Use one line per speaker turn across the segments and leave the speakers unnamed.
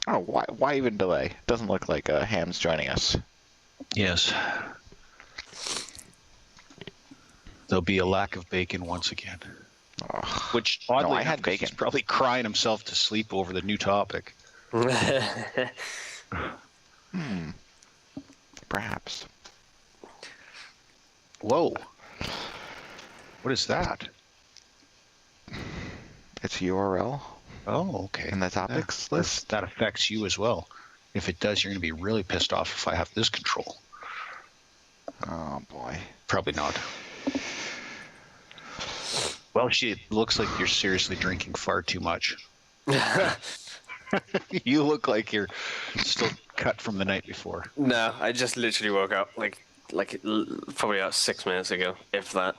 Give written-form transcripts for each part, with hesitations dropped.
Oh, why even delay? Doesn't look like Ham's joining us.
Yes. There'll be a lack of bacon once again.
Oh,
Which, oddly
no, I
enough,
had
'cause
bacon.
he's probably crying himself to sleep over the new topic.
Perhaps.
Whoa. What is that?
It's URL
Oh, okay.
in the topics list.
That affects you as well. If it does, you're going to be really pissed off if I have this control.
Oh, boy.
Probably not. Well, it looks like you're seriously drinking far too much. You look like you're still cut from the night before.
No, I just literally woke up probably about 6 minutes ago, if that.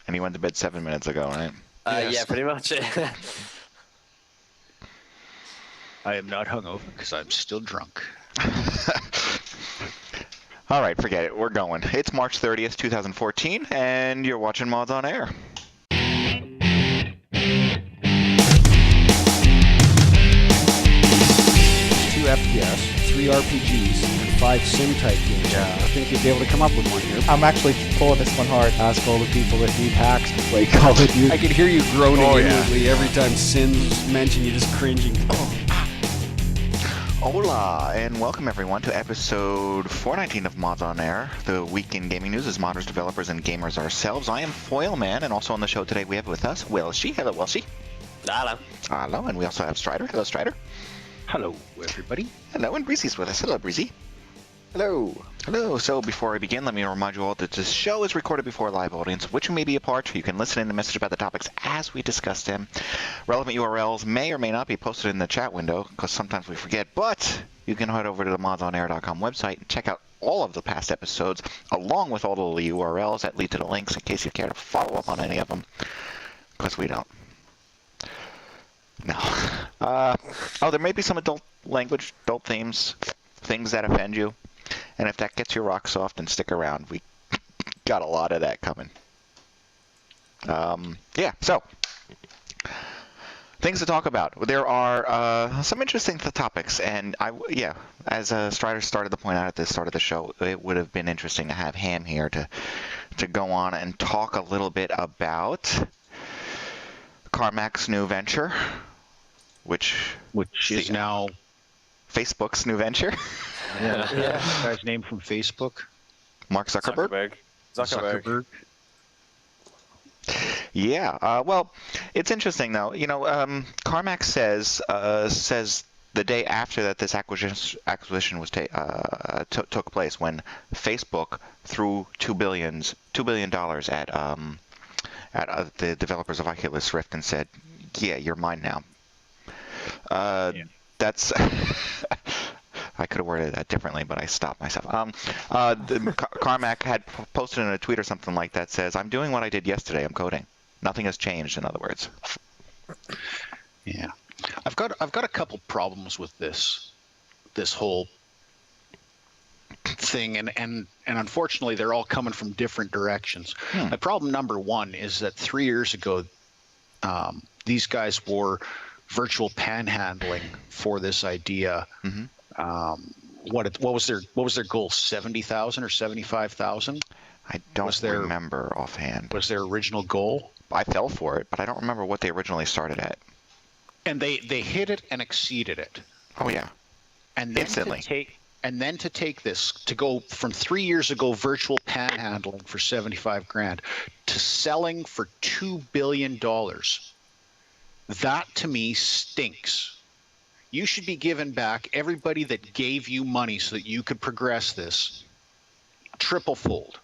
And he went to bed 7 minutes ago, right?
Yes.
Yeah, pretty much.
I am not hungover because I'm still drunk.
All right, forget it. We're going. It's March 30th, 2014, and you're watching Mods on Air.
2 FPS, 3 RPGs, and 5 sim-type games.
Yeah.
I think you'd be able to come up with one here.
I'm actually pulling this one hard. Ask all the people that need hacks to play Call of Duty.
I could hear you groaning
Oh, yeah.
inwardly every time Sin's mentioned, you just cringing.
Hola, and welcome everyone to episode 419 of Mods on Air, the week in gaming news as modders, developers, and gamers ourselves. I am foyleman, and also on the show today we have with us Welshy. Hello, Welshy.
Hello.
Hello, and we also have Stryder. Hello, Stryder.
Hello, everybody.
Hello, and Breezy's with us. Hello, Breesy.
Hello.
Hello. So before I begin, let me remind you all that this show is recorded before a live audience, of which you may be a part. You can listen in and message about the topics as we discuss them. Relevant URLs may or may not be posted in the chat window, because sometimes we forget, but you can head over to the MODSonair.com website and check out all of the past episodes, along with all of the URLs that lead to the links in case you care to follow up on any of them, because we don't. No. There may be some adult language, adult themes, things that offend you. And if that gets your rocks soft, then stick around. We got a lot of that coming. So things to talk about. There are some interesting topics, and as Stryder started to point out at the start of the show, it would have been interesting to have Ham here to go on and talk a little bit about Carmack's new venture, which
is now
Facebook's new venture.
Yeah. Guy's name from Facebook.
Mark Zuckerberg.
Zuckerberg.
Yeah. Well, it's interesting though. You know, Carmack says the day after that this acquisition was took place, when Facebook threw $2 billion at the developers of Oculus Rift and said, "Yeah, you're mine now." That's. I could have worded that differently, but I stopped myself. Carmack had posted in a tweet or something like that, says, "I'm doing what I did yesterday. I'm coding. Nothing has changed." In other words.
Yeah, I've got a couple problems with this whole thing, and unfortunately they're all coming from different directions. My problem number one is that 3 years ago, these guys were virtual panhandling for this idea. Mm-hmm. What was their goal? 70,000 or 75,000?
I don't remember offhand.
Was their original goal?
I fell for it, but I don't remember what they originally started at.
And they hit it and exceeded it.
Oh yeah.
And then
instantly.
to take this, to go from 3 years ago virtual panhandling for 75 grand to selling for $2 billion. That to me stinks. You should be giving back everybody that gave you money so that you could progress this triple-fold.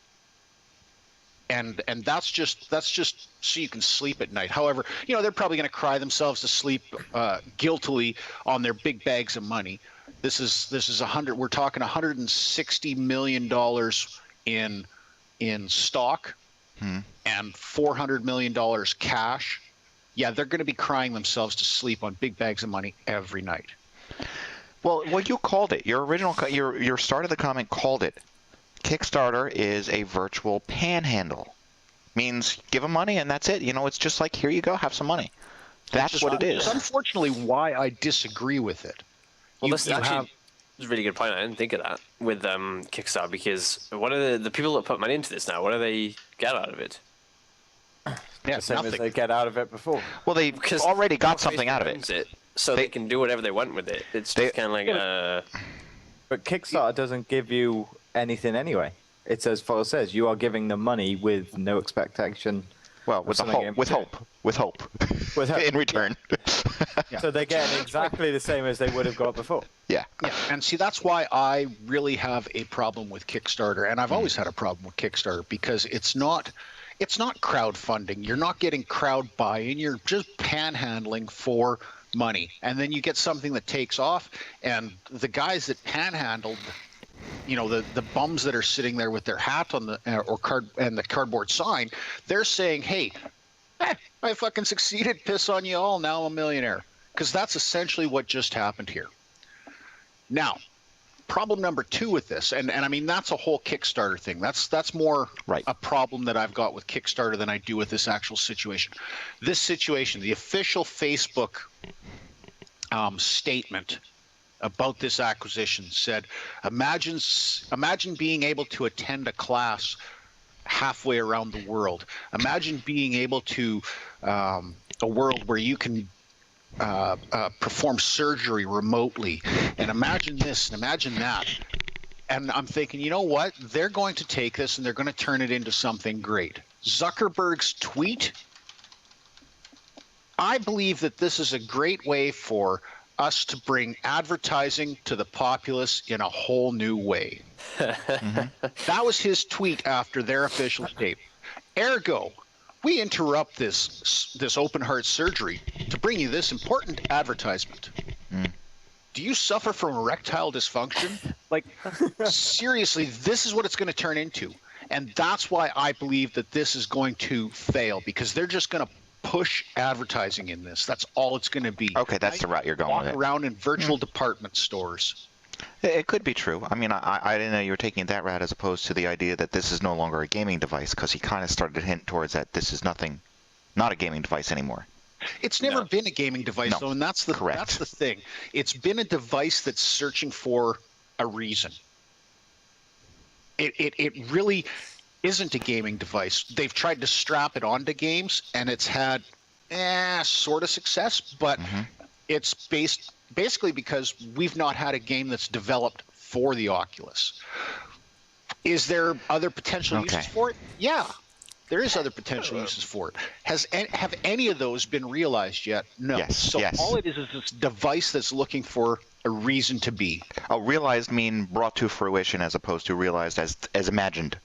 And that's just so you can sleep at night. However, you know, they're probably going to cry themselves to sleep guiltily on their big bags of money. This is we're talking $160 million in stock and $400 million cash. Yeah, they're going to be crying themselves to sleep on big bags of money every night.
Well, you called it. Your start of the comment called it. Kickstarter is a virtual panhandle. Means give them money and that's it. You know, it's just like, here you go, have some money. That's what it is.
It's unfortunately why I disagree with it.
Well, that's actually
have
a really good point. I didn't think of that with Kickstarter, because what are the people that put money into this now? What do they get out of it?
yeah,
The same as
nothing.
they get out of it before.
Well, they've
Because
already got something
Facebook
out of
owns
it.
so
They-
they can do whatever they want with it. It's
They-
just kind of like
But Kickstarter doesn't give you anything anyway. It says, Foyle says, you are giving them money with no expectation.
Well, with
something in
with
return.
hope, with hope,
With hope,
in return.
So they're getting exactly the same as they would have got before.
Yeah.
Yeah, and see, that's why I really have a problem with Kickstarter, and I've always had a problem with Kickstarter because it's not crowdfunding. You're not getting crowd buy-in. You're just panhandling for money, and then you get something that takes off, and the guys that panhandled, you know, the bums that are sitting there with their hat on the the cardboard sign, they're saying, hey, I fucking succeeded, piss on you all, now I'm a millionaire. Because that's essentially what just happened here. Now, problem number 2 with this, and I mean, that's a whole Kickstarter thing. That's more
Right.
a problem that I've got with Kickstarter than I do with this actual situation. This situation, the official Facebook statement about this acquisition said, imagine being able to attend a class halfway around the world. Imagine being able to a world where you can perform surgery remotely, and imagine this and imagine that. And I'm thinking, you know what? They're going to take this and they're going to turn it into something great. Zuckerberg's tweet, I believe that this is a great way for us to bring advertising to the populace in a whole new way. That was his tweet after their official statement. Ergo, we interrupt this open heart surgery to bring you this important advertisement. Do you suffer from erectile dysfunction? Like, seriously, this is what it's going to turn into. And that's why I believe that this is going to fail, because they're just going to push advertising in this. That's all it's going to be.
Okay, that's the route you're going
Walk
with it.
around in virtual department stores.
It could be true. I mean, I didn't know you were taking that route as opposed to the idea that this is no longer a gaming device, because he kind of started to hint towards that this is not a gaming device anymore.
It's never been a gaming device,
No,
though, and that's the thing. It's been a device that's searching for a reason. It really isn't a gaming device. They've tried to strap it onto games, and it's had sort of success, but it's basically because we've not had a game that's developed for the Oculus. Is there other potential uses for it? Yeah, there is other potential uses for it. Have any of those been realized yet? No.
Yes,
So
yes.
all it is this device that's looking for a reason to be.
Oh, realized mean brought to fruition as opposed to realized as imagined.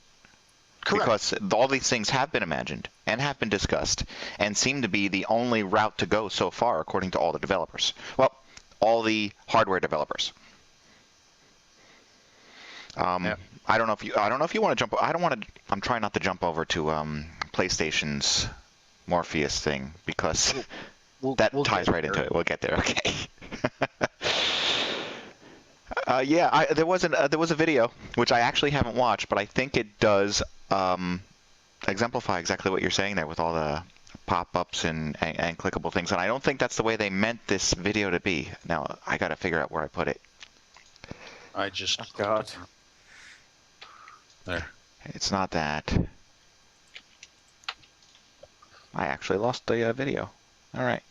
Correct.
Because all these things have been imagined and have been discussed and seem to be the only route to go so far, according to all the developers. Well, all the hardware developers. I don't know if you want to jump. I don't want to. I'm trying not to jump over to PlayStation's Morpheus thing because
We'll
ties
get
right
there.
into it. We'll get there. Okay. There was a video which I actually haven't watched, but I think it does exemplify exactly what you're saying there with all the pop-ups and clickable things. And I don't think that's the way they meant this video to be. Now I got to figure out where I put it.
I just
God.
there.
It's not that. I actually lost the video. All right.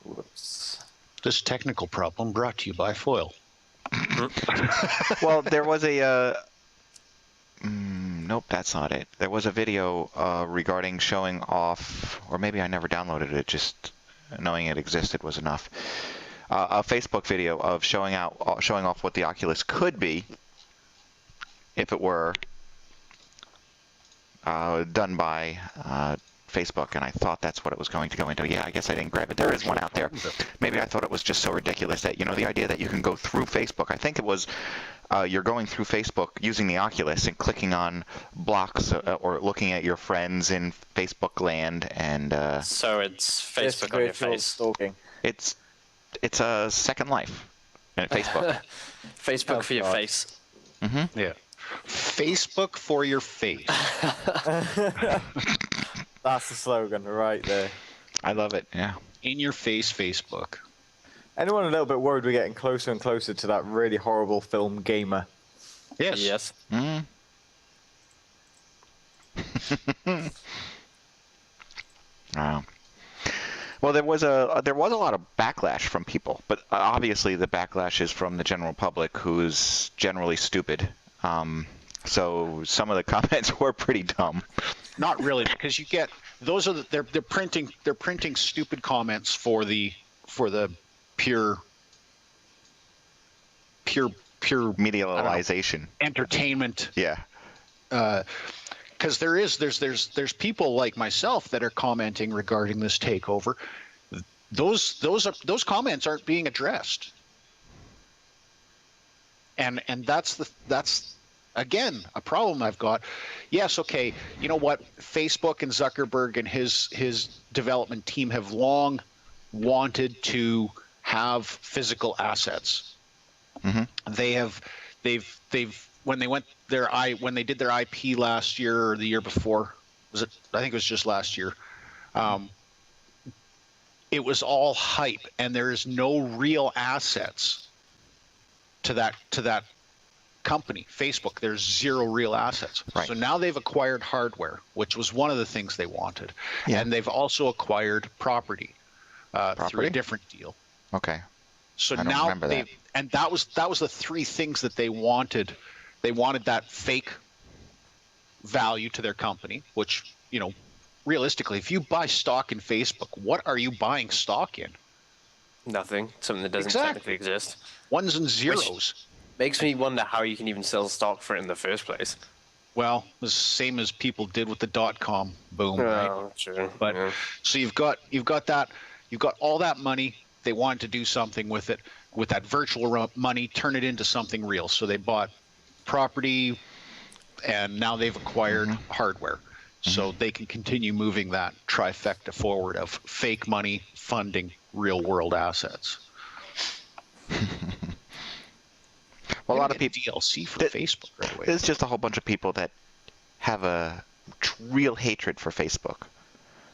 Whoops.
This technical problem brought to you by Foyle.
Well, there was a. Nope, that's not it. There was a video regarding showing off, or maybe I never downloaded it. Just knowing it existed was enough. A Facebook video of showing off what the Oculus could be if it were done by Facebook, and I thought that's what it was going to go into. Yeah, I guess I didn't grab it. There is one out there. Maybe I thought it was just so ridiculous that, the idea that you can go through Facebook. I think it was you're going through Facebook using the Oculus and clicking on blocks or looking at your friends in Facebook land, and
so it's
It's
Facebook on your
virtual
face.
stalking.
it's a Second Life in Facebook.
Facebook
Oh,
for your
God.
face.
Yeah. Facebook for your face.
That's the slogan right there.
I love it. Yeah.
In your face, Facebook.
Anyone a little bit worried we're getting closer and closer to that really horrible film Gamer?
Yes.
Yes.
Mm. Wow. Well, there was a lot of backlash from people, but obviously the backlash is from the general public, who's generally stupid. So some of the comments were pretty dumb.
Not really, because you get those are they're printing stupid comments for the pure
Medialization.
entertainment.
Yeah.
Because there's people like myself that are commenting regarding this takeover. Those comments aren't being addressed, and that's again a problem I've got. Yes, okay, you know what? Facebook and Zuckerberg and his development team have long wanted to have physical assets.
Mm-hmm.
They've when they did their IP last year or the year before, I think it was just last year. It was all hype, and there is no real assets to that company, Facebook. There's zero real assets.
Right.
So now they've acquired hardware, which was one of the things they wanted,
Yeah.
and they've also acquired property through a different deal.
Okay.
So
I don't
now
remember that.
and that was the three things that they wanted. They wanted that fake value to their company, which, you know, realistically, if you buy stock in Facebook, what are you buying stock in?
Nothing. Something that doesn't
Exactly.
technically exist.
Ones and zeros.
Makes me wonder how you can even sell stock for it in the first place.
Well, the same as people did with the .com boom, right?
Oh, sure.
But
yeah.
so you've got all that money. They wanted to do something with it, with that virtual money, turn it into something real. So they bought property, and now they've acquired hardware. So they can continue moving that trifecta forward of fake money funding real world assets.
Well, a lot of people.
DLC for Facebook right away.
There's just a whole bunch of people that have a real hatred for Facebook.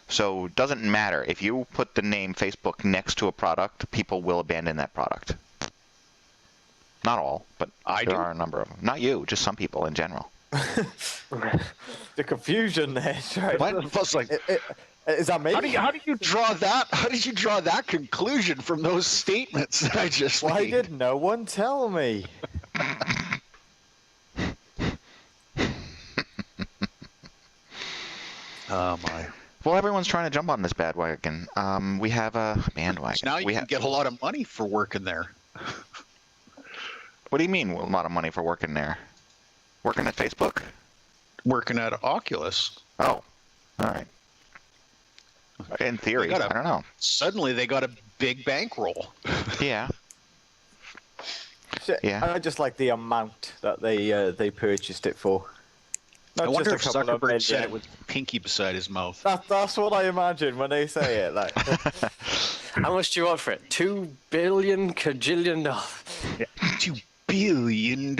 So it doesn't matter. If you put the name Facebook next to a product, people will abandon that product. Not all, but there are a number of them. Not you, just some people in general.
The confusion there, Stryder.
What? I was like,
Is that me?
how did you draw that? How did you draw that conclusion from those statements that I just
Why
made?
did no one tell me?
Oh my!
Well, everyone's trying to jump on this bandwagon. We have a bandwagon.
So now you can get a lot of money for working there.
What do you mean a lot of money for working there? Working at Facebook?
Working at Oculus.
Oh, all right. In theory, I don't know.
Suddenly they got a big bankroll.
Yeah.
Yeah. I just like the amount that they purchased it for.
I
Not
wonder if
just a couple of
Zuckerberg said
million.
it with pinky beside his mouth.
That's what I imagine when they say it. Like,
How much do you want for it? $2 billion cajillion dollars.
Yeah. $2 billion.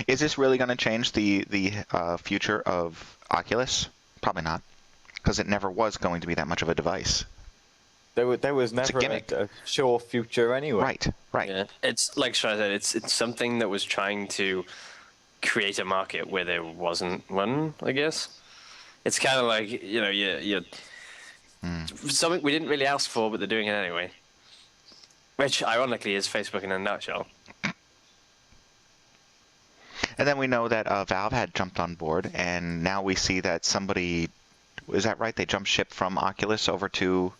Is this really going to change the future of Oculus? Probably not, because it never was going to be that much of a device.
there was never
gimmick.
a sure future anyway.
Right.
Yeah, it's like Stryder said, it's something that was trying to create a market where there wasn't one. I guess it's kind of like, you know, you something we didn't really ask for, but they're doing it anyway. Which ironically is Facebook in a nutshell.
And then we know that Valve had jumped on board, and now we see that somebody, is that right? They jumped ship from Oculus over to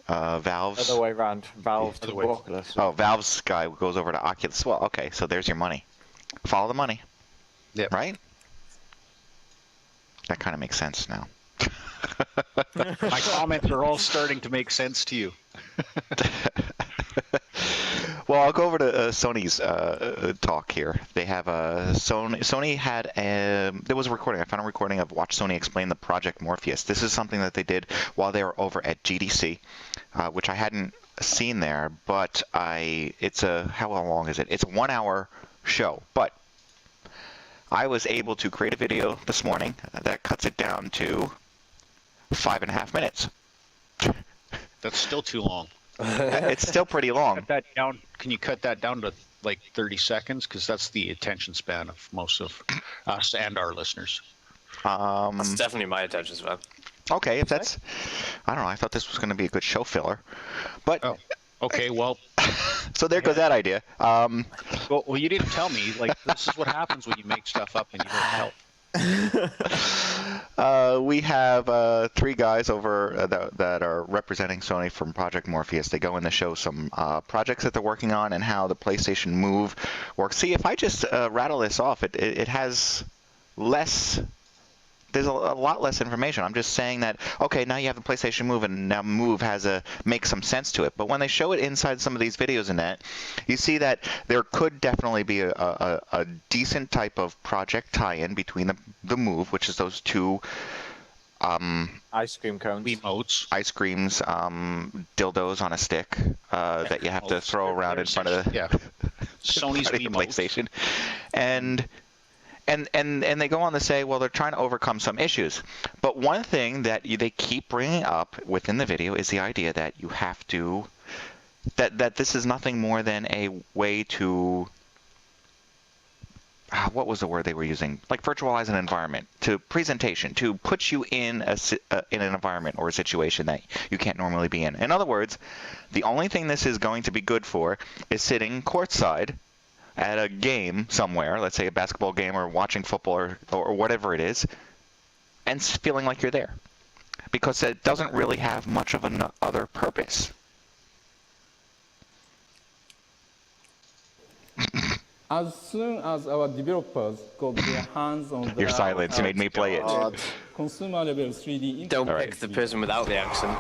Valve's.
Other way around. Valve to
Other way.
Oculus.
Oh, Valve's guy goes over to Oculus. Well, okay, so there's your money. Follow the money.
Yep.
Right? That kind of makes sense now.
My comments are all starting to make sense to you.
Well, I'll go over to Sony's talk here. They have Sony had there was a recording. I found a recording of Watch Sony explain the Project Morpheus. This is something that they did while they were over at GDC, which I hadn't seen there. But it's how long is it? It's a 1 hour show. But I was able to create a video this morning that cuts it down to 5.5 minutes.
That's still too long.
It's still pretty long.
Cut that down. Can you cut that down to like 30 seconds? Because that's the attention span of most of us and our listeners.
That's definitely my attention span.
Okay, if that's, I don't know. I thought this was going to be a good show filler, but
okay, well.
So there goes that idea.
Well, you didn't tell me. Like, this is what happens when you make stuff up and you don't help.
We have 3 guys over that are representing Sony from Project Morpheus. They go in to show some projects that they're working on and how the PlayStation Move works. See, if I just rattle this off, it has less. There's a lot less information. I'm just saying that, okay, now you have the PlayStation Move, and now Move has make some sense to it. But when they show it inside some of these videos in that, you see that there could definitely be a decent type of project tie-in between the Move, which is those 2
ice cream cones,
Wiimotes,
ice creams, dildos on a stick that you have to throw around in front of the
Sony's
the PlayStation, and they go on to say, well, they're trying to overcome some issues. But one thing that they keep bringing up within the video is the idea that you have to, that this is nothing more than a way to, what was the word they were using? Like virtualize an environment, to presentation, to put you in in an environment or a situation that you can't normally be in. In other words, the only thing this is going to be good for is sitting courtside at a game somewhere, let's say a basketball game or watching football or whatever it is, and feeling like you're there. Because it doesn't really have much of an other purpose.
As soon as our developers got their hands on the
Your silence made me play it.
consumer level 3D
Don't
interface,
pick the person without the accent.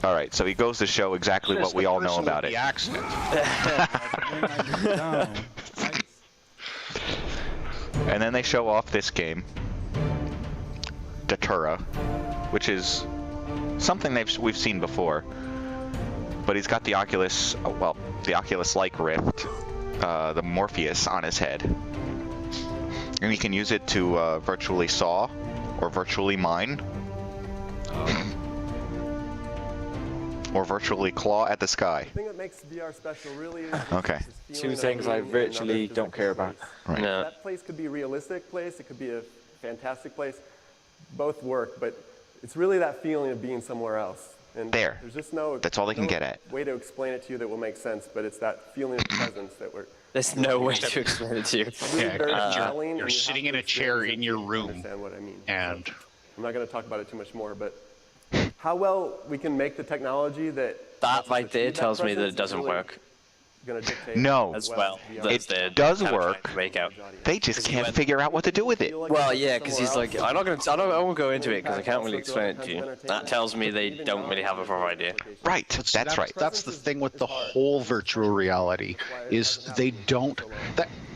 All right, so he goes to show exactly what we all know about it.
The accident.
And then they show off this game, Datura, which is something we've seen before. But he's got the Oculus, the Oculus-like Rift, the Morpheus on his head. And he can use it to virtually saw or virtually mine. Or virtually claw at the sky.
The thing that makes VR special really is
Okay.
this
2
feeling
things
of
I
being in
virtually
another
don't care
physical
about.
space.
Right.
No.
That place could be a realistic place, it could be a fantastic place. Both work, but it's really that feeling of being somewhere else. And
There.
There's just no
That's all they can get at.
way to explain it to you that will make sense, but it's that feeling of presence that we're
There's no way to explain it to you.
really
Yeah,
very
you're
compelling, and
you're
you have
sitting
to
in a
experience
chair
it
in your
to
room,
understand what I mean.
and
I'm not going to talk about it too much more, but how well we can make the technology that
That
lets us
right there
achieve
tells me that
presence
it doesn't
is really
work.
gonna dictate
No.
As
what
well.
VR
That's
It
the
does
kind of
work.
trying to make out.
They just
Because he
can't
went-
figure out what to do with it.
Well, yeah, because he's like, I won't go into it because I can't really explain it to you. That tells me they don't really have a proper idea.
Right, that's right.
That's the thing with the whole virtual reality is they don't.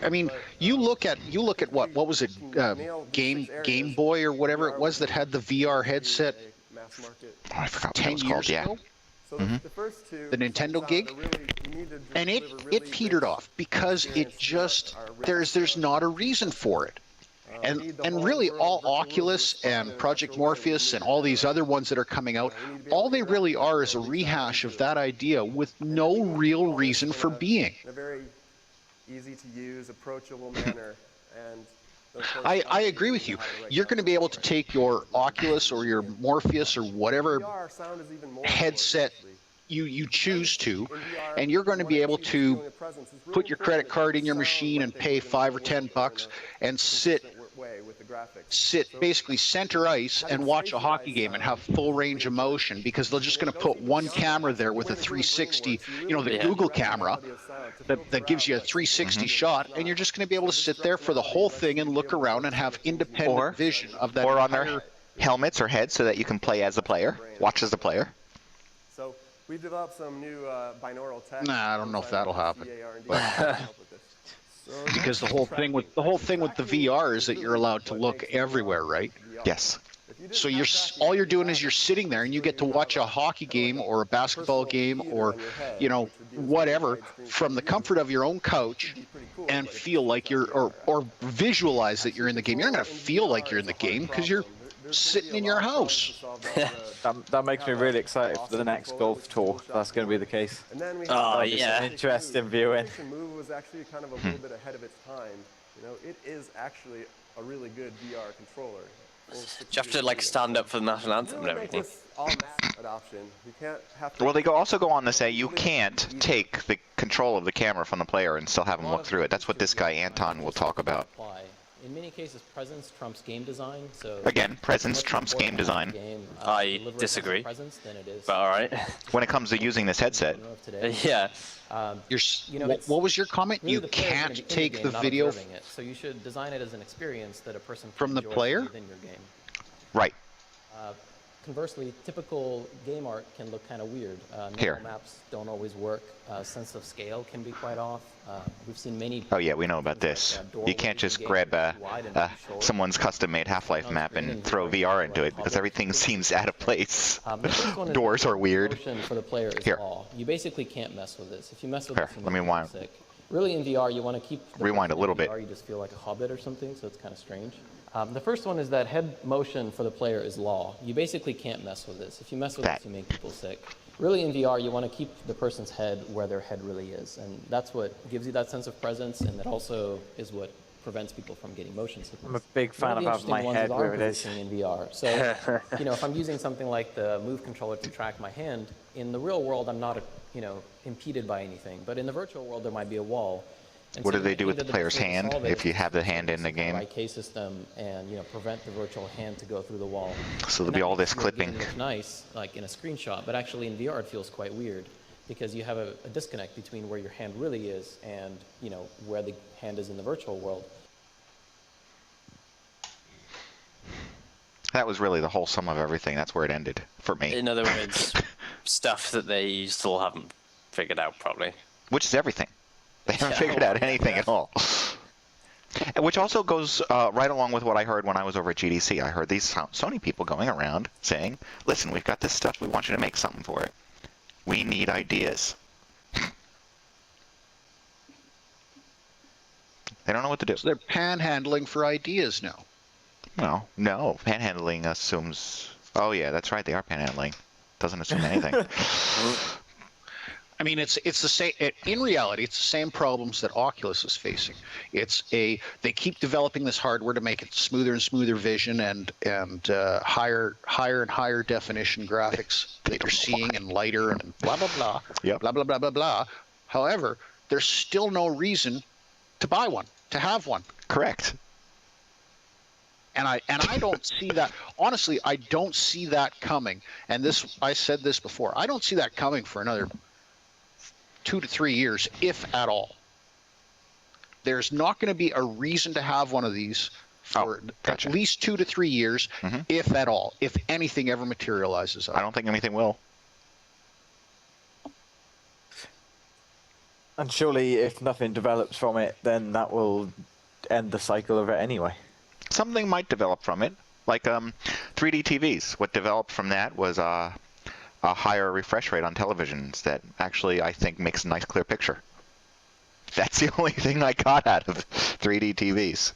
I mean, you look at what was it, Game Boy or whatever it was that had the VR headset
mass market.
Oh, I forgot what that
10
was
years
called, yeah.
ago,
So the first two,
the Nintendo gig, and it petered off because it just there's not a reason for it. And really all Oculus and Project Morpheus and all these other ones that are coming out, all they really are is a rehash of that idea with no real reason for being.
in a very easy to use, approachable manner, and
I agree with you. You're going to be able to take your Oculus or your Morpheus or whatever
VR sound is even more
headset
important,
you choose to,
actually. In VR,
and you're going to be able
this
to
feeling of presence is really
put your credit
important
card
that
in your
sound
machine and
like
pay
they
$5 or
can do
$10 and sit
way with the graphics.
sit basically center ice and watch a hockey game and have full range of motion because they're just going to put one camera there with a 360, the
Yeah.
Google camera that gives you a 360 shot, and you're just going to be able to sit there for the whole thing and look around and have independent vision of that.
Or on their
entire-
helmets or heads so that you can play as the player, watch as the player.
So we've developed some new binaural tech.
Nah, I don't know if that'll happen,
CAR&D
but-
to help with this. So
because the whole thing with the VR is that you're allowed to look everywhere, right?
Yes.
So all you're doing is you're sitting there and you get to watch a hockey game or a basketball game or whatever from the comfort of your own couch and feel like you're or visualize that you're in the game. You're not going to feel like you're in the game because you're sitting in your house.
That makes me really excited for the next golf tour. That's going to be the case.
And then we
Oh,
have
yeah.
Interesting viewing.
PlayStation Move was actually kind of a little bit ahead of its time. You know, it is actually a really good VR controller.
You have to like stand up for the national anthem and
Really make
everything.
this all mass adoption. You can't have to.
Well, they also go on to say you can't take the control of the camera from the player and still have them look through it. That's what this guy Anton will talk about.
In many cases, presence trumps game design. So
Again, presence trumps game design.
I disagree.
Presence than it is.
But all right.
When it comes to using this headset.
Yeah.
What was your comment?
Really
You
the player's gonna
can't
be in
take
game,
the
not
video
observing it. So you should design it as an experience that a person can
from the
enjoy
player?
within your game.
Right.
Conversely, typical game art can look kind of weird.
Here.
Mental maps don't always work. Sense of scale can be quite off. We've seen many.
Oh yeah, we know about this. You can't just grab someone's custom-made Half-Life map and throw VR into it because everything seems out of place. Doors are weird.
Motion for the player is
Here.
law. You basically can't mess with this. If you mess with
Here,
this, you
let me
make
wind-
people sick. Really, in VR, you want to keep the
Rewind a
person in
little bit.
VR, you just feel like a hobbit or something, so it's kind of strange. The first one is that head motion for the player is law. You basically can't mess with this. If you mess with this, you make people sick. Really, in VR, you want to keep the person's head where their head really is, and that's what gives you that sense of presence, and that also is what prevents people from getting motion sickness.
I'm a big fan of having my head where it is.
In VR. So, you know, if I'm using something like the Move controller to track my hand, in the real world, I'm not, impeded by anything. But in the virtual world, there might be a wall. And
What
so
do they
the
do
thing
with the
that
player's
person
hand
solve it
if you
is
have the hand in the
use
game?
IK system and prevent the virtual hand to go through the wall.
So there'll
And
be
that
all
makes
this
your game
clipping.
look nice, like in a screenshot, but actually in VR it feels quite weird because you have a disconnect between where your hand really is and where the hand is in the virtual world.
That was really the whole sum of everything. That's where it ended for me.
In other words, stuff that they still haven't figured out probably.
Which is everything. They haven't
Yeah.
figured out anything at all. And which also goes right along with what I heard when I was over at GDC. I heard these Sony people going around saying, listen, we've got this stuff. We want you to make something for it. We need ideas. They don't know what to do.
So they're panhandling for ideas now.
Well, no. Panhandling assumes... Oh, yeah, that's right. They are panhandling. Doesn't assume anything.
I mean, it's the same. In reality, it's the same problems that Oculus is facing. They keep developing this hardware to make it smoother and smoother vision and higher and higher definition graphics that you're seeing and lighter and blah blah blah.
Yep.
Blah blah blah blah blah. However, there's still no reason to buy one, to have one.
Correct.
And I don't see that. Honestly, I don't see that coming. And I said this before. I don't see that coming for another 2 to 3 years, if at all. There's not going to be a reason to have one of these for
gotcha.
at least 2 to 3 years, if at all, if anything ever materializes.
I don't think anything will.
And surely if nothing develops from it, then that will end the cycle of it anyway.
Something might develop from it, like 3D TVs. What developed from that was a higher refresh rate on televisions that actually, I think, makes a nice clear picture. That's the only thing I got out of 3D TVs.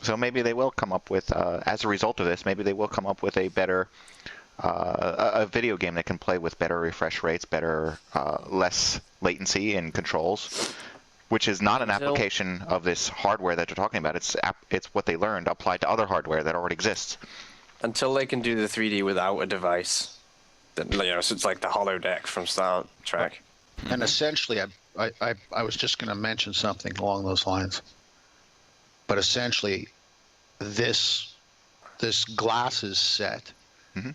So maybe they will come up with, as a result of this, maybe they will come up with a better, a video game that can play with better refresh rates, better, less latency in controls, which is not an application of this hardware that you're talking about. It's what they learned applied to other hardware that already exists.
Until they can do the 3D without a device, so it's like the holodeck from Star Trek.
And essentially, I was just going to mention something along those lines. But essentially, this glasses set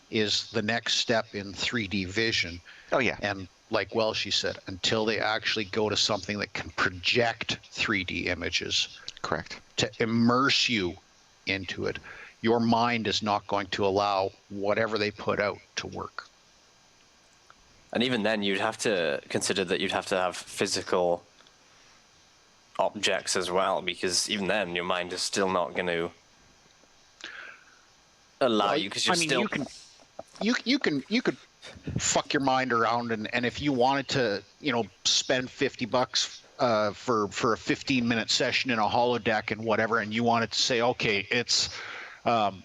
is the next step in 3D vision.
Oh, yeah.
And like Welshy said, until they actually go to something that can project 3D images.
Correct.
To immerse you into it, your mind is not going to allow whatever they put out to work.
And even then, you'd have to consider that you'd have to have physical objects as well, because even then, your mind is still not going to allow you, because you're still...
You could fuck your mind around, and if you wanted to, spend $50 for a 15-minute session in a holodeck and whatever, and you wanted to say, okay, it's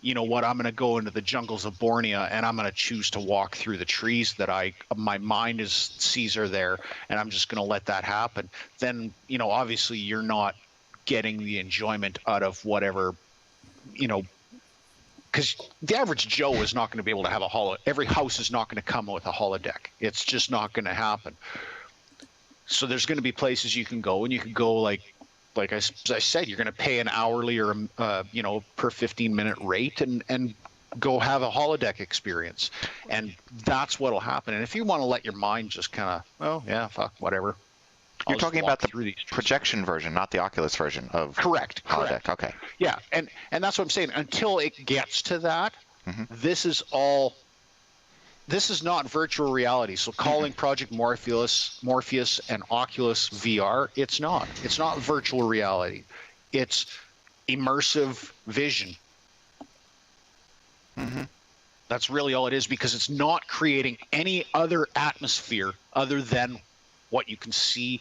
you know what, I'm going to go into the jungles of Borneo and I'm going to choose to walk through the trees that my mind sees are there, and I'm just going to let that happen. Then, you know, obviously you're not getting the enjoyment out of whatever, you know, because the average Joe is not going to be able to have every house is not going to come with a holodeck. It's just not going to happen. So there's going to be places you can go, and you can go like I said, you're going to pay an hourly or you know, per 15-minute rate and go have a holodeck experience, and that's what'll happen. And if you want to let your mind just kind of, oh yeah, fuck, whatever.
You're talking about the projection version, not the Oculus version of
Correct.
Okay.
Yeah, and that's what I'm saying. Until it gets to that, this is not virtual reality. So calling Project Morpheus and Oculus VR, it's not. It's not virtual reality. It's immersive vision. That's really all it is, because it's not creating any other atmosphere other than what you can see.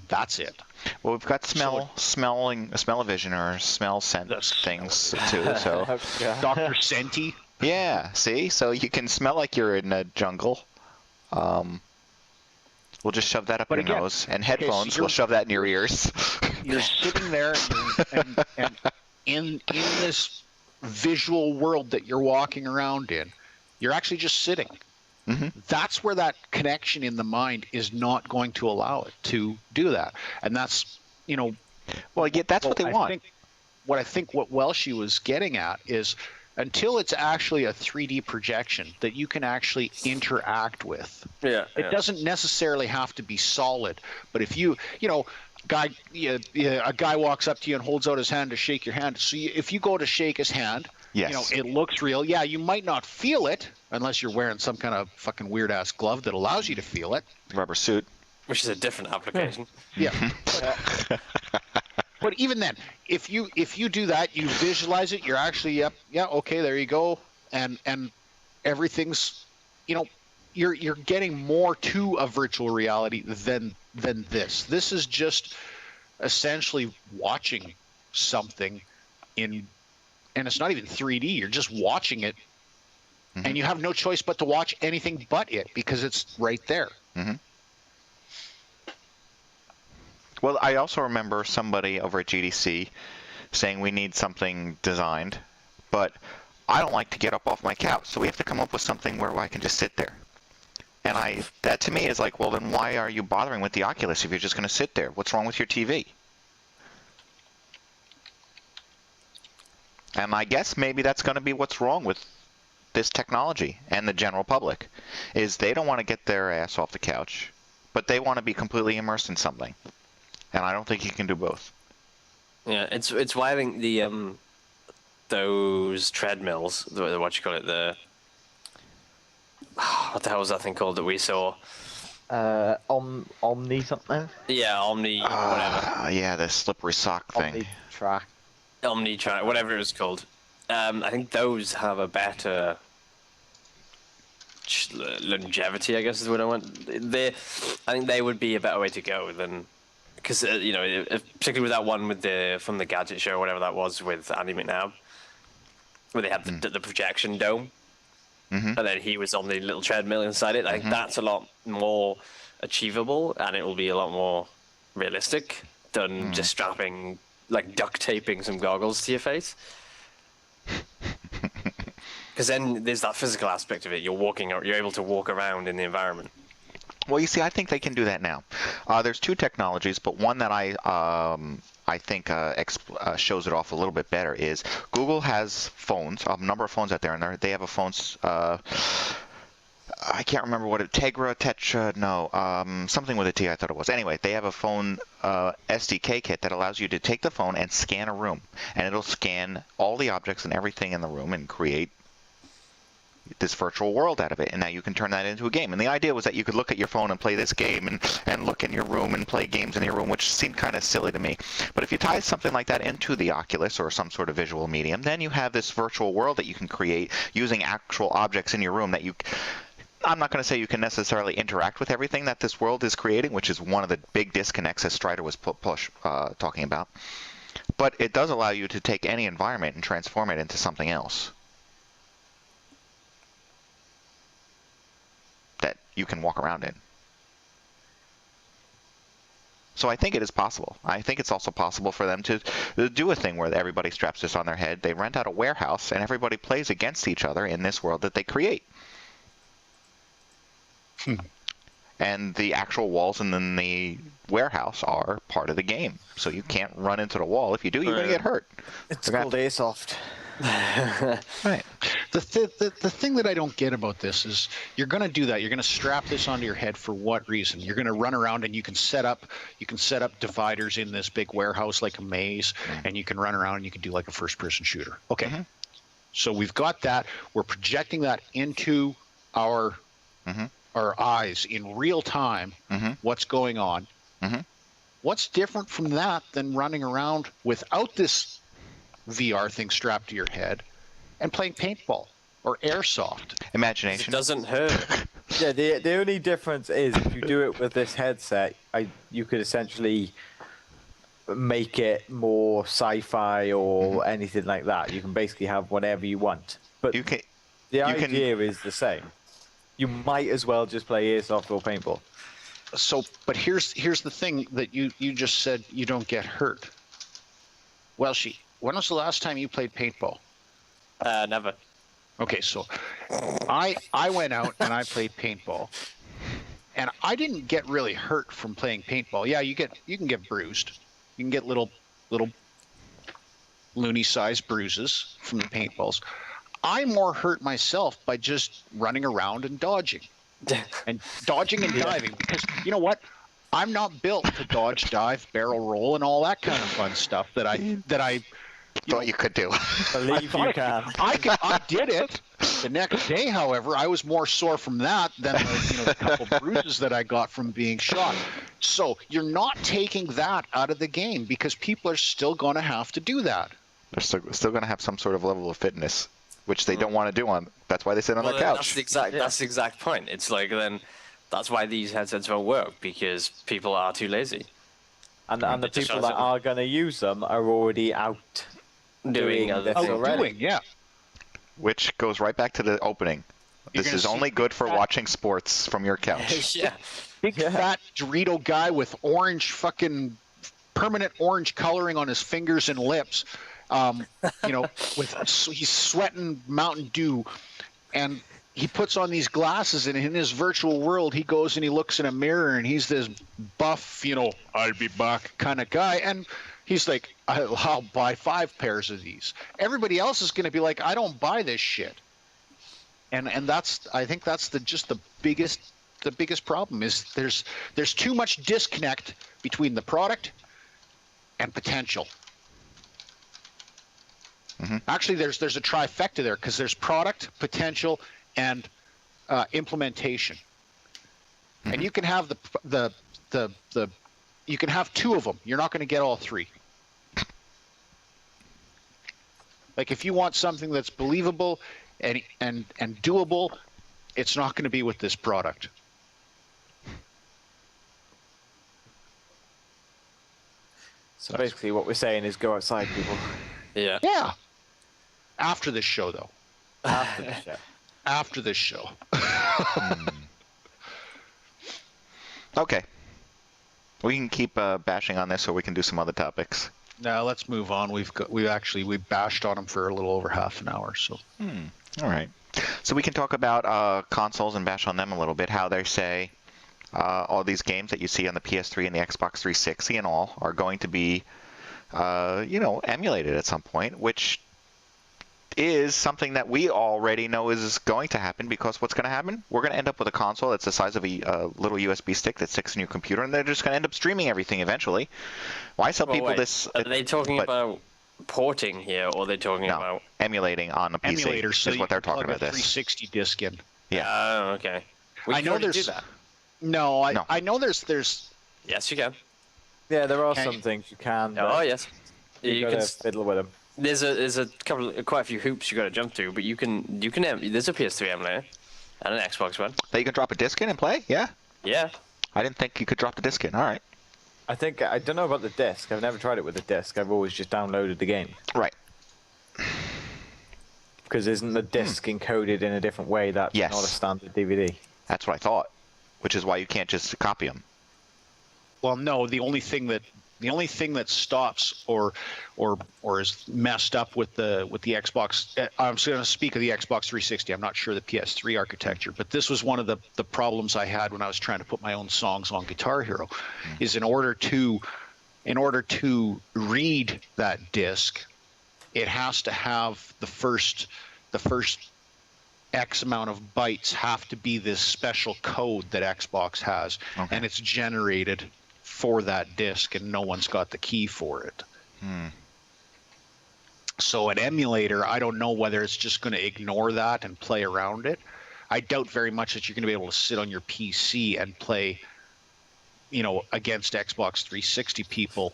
That's it.
Well, we've got smell-o-vision or smell scent things too. So
Dr. Senti.
Yeah, see? So you can smell like you're in a jungle. We'll just shove that up your nose. And headphones, we'll shove that in your ears.
You're sitting there and in this visual world that you're walking around in, you're actually just sitting. That's where that connection in the mind is not going to allow it to do that. And that's, you know...
Well, yeah, that's what they want.
I think what Welshy was getting at is, until it's actually a 3D projection that you can actually interact with. It doesn't necessarily have to be solid, but if you know, a guy walks up to you and holds out his hand to shake your hand. So if you go to shake his hand, you know, it looks real. Yeah, you might not feel it unless you're wearing some kind of fucking weird ass glove that allows you to feel it.
Rubber suit.
Which is a different application.
Yeah. But even then, if you do that, you visualize it, you're actually, okay, there you go, and everything's, you know, you're getting more to a virtual reality than this. This is just essentially watching something and it's not even 3D. You're just watching it, and you have no choice but to watch anything but it, because it's right there.
Well, I also remember somebody over at GDC saying we need something designed, but I don't like to get up off my couch, so we have to come up with something where I can just sit there. And that to me is like, well, then why are you bothering with the Oculus if you're just going to sit there? What's wrong with your TV? And I guess maybe that's going to be what's wrong with this technology and the general public, is they don't want to get their ass off the couch, but they want to be completely immersed in something. And I don't think you can do both.
Yeah, it's why I think the those treadmills, what you call it, what the hell was that thing called that we saw?
Omni something?
Yeah, Omni whatever.
Yeah, the slippery sock thing.
Omni track,
whatever it was called. I think those have a better longevity, I guess is what I want. I think they would be a better way to go than, because you know, particularly with that one from the Gadget Show, or whatever that was, with Andy McNabb, where they had the projection dome, and then he was on the little treadmill inside it. I think that's a lot more achievable, and it will be a lot more realistic than just strapping, like duct taping some goggles to your face. Because then there's that physical aspect of it. You're able to walk around in the environment.
Well, you see, I think they can do that now. There's two technologies, but one that I think shows it off a little bit better is Google has phones, a number of phones out there, and they have a phones. I can't remember what something with a T, I thought it was. Anyway, they have a phone SDK kit that allows you to take the phone and scan a room, and it'll scan all the objects and everything in the room and create this virtual world out of it. And now you can turn that into a game. And the idea was that you could look at your phone and play this game and look in your room and play games in your room, which seemed kind of silly to me. But if you tie something like that into the Oculus or some sort of visual medium, then you have this virtual world that you can create using actual objects in your room that you... I'm not going to say you can necessarily interact with everything that this world is creating, which is one of the big disconnects as Stryder was talking about. But it does allow you to take any environment and transform it into something else that you can walk around in. So I think it is possible. I think it's also possible for them to do a thing where everybody straps this on their head, they rent out a warehouse, and everybody plays against each other in this world that they create. And the actual walls in the warehouse are part of the game. So you can't run into the wall. If you do, you're going to get hurt.
It's called Airsoft.
Right.
The thing that I don't get about this is you're going to do that. You're going to strap this onto your head for what reason? You're going to run around and you can set up dividers in this big warehouse like a maze, and you can run around and you can do like a first-person shooter. Okay. So we've got that. We're projecting that into our eyes in real time. What's going on? What's different from that than running around without this VR thing strapped to your head and playing paintball or airsoft?
Imagination.
It doesn't hurt.
Yeah, the only difference is if you do it with this headset, you could essentially make it more sci-fi or anything like that. You can basically have whatever you want. But the idea is the same. You might as well just play Airsoft or paintball.
So, but here's the thing that you just said you don't get hurt. Welshy, when was the last time you played paintball?
Never.
Okay, so I went out and I played paintball, and I didn't get really hurt from playing paintball. Yeah, you can get bruised. You can get little loony-sized bruises from the paintballs. I more hurt myself by just running around and dodging. And diving, because you know what? I'm not built to dodge, dive, barrel roll, and all that kind of fun stuff that I
thought you could do.
Believe you can.
I did it. The next day, however, I was more sore from that than the couple bruises that I got from being shot. So you're not taking that out of the game because people are still going to have to do that.
They're still going to have some sort of level of fitness, which they don't want to do on. That's why they sit on their couch.
That's the exact point. It's like then that's why these headsets won't work, because people are too lazy.
And the people that are going to use them are already out
doing other things already.
Yeah.
Which goes right back to the opening. This is only good for watching sports from your couch.
Yeah.
Big fat Dorito guy with fucking permanent orange coloring on his fingers and lips. He's sweating Mountain Dew, and he puts on these glasses, and in his virtual world, he goes and he looks in a mirror, and he's this buff, I'll be back kind of guy, and he's like, I'll buy 5 pairs of these. Everybody else is going to be like, I don't buy this shit, and I think that's the biggest problem is there's too much disconnect between the product and potential. Actually, there's a trifecta there because there's product, potential, and implementation. And you can have you can have 2 of them. You're not going to get all 3. Like if you want something that's believable and doable, it's not going to be with this product.
So basically, what we're saying is go outside, people.
Yeah.
Yeah. After this show, though.
After the show.
After this show.
Okay. We can keep bashing on this, or we can do some other topics.
Now let's move on. We bashed on them for a little over half an hour. So.
All right. So we can talk about consoles and bash on them a little bit. How they say all these games that you see on the PS3 and the Xbox 360 and all are going to be, emulated at some point, which is something that we already know is going to happen, because what's going to happen? We're going to end up with a console that's the size of a little USB stick that sticks in your computer, and they're just going to end up streaming everything eventually. Why tell people this?
Are they talking about porting here, or are they talking about
emulating on a PC?
Emulators,
is what they're talking about.
This 360 disc in.
Yeah.
Oh, okay.
I know there's
do that.
No, I know there's.
Yes, you can.
Yeah, there are some things you can.
Oh, yes.
You can fiddle with them.
There's quite a few hoops you got to jump through, but you can. There's a PS3 emulator, And an Xbox One.
That you can drop a disc in and play? Yeah.
Yeah.
I didn't think you could drop the disc in. All right.
I don't know about the disc. I've never tried it with the disc. I've always just downloaded the game.
Right.
Because isn't the disc encoded in a different way that's
Yes.
not a standard DVD?
That's what I thought, which is why you can't just copy them.
Well, no, the only thing that stops or is messed up with the Xbox. I'm going to speak of the Xbox 360. I'm not sure the PS3 architecture, but this was one of the problems I had when I was trying to put my own songs on Guitar Hero. Is in order to read that disc, it has to have the first X amount of bytes have to be this special code that Xbox has, and it's generated for that disc, and no one's got the key for it. So an emulator, I don't know whether it's just going to ignore that and play around it. I doubt very much that you're going to be able to sit on your PC and play, against Xbox 360 people.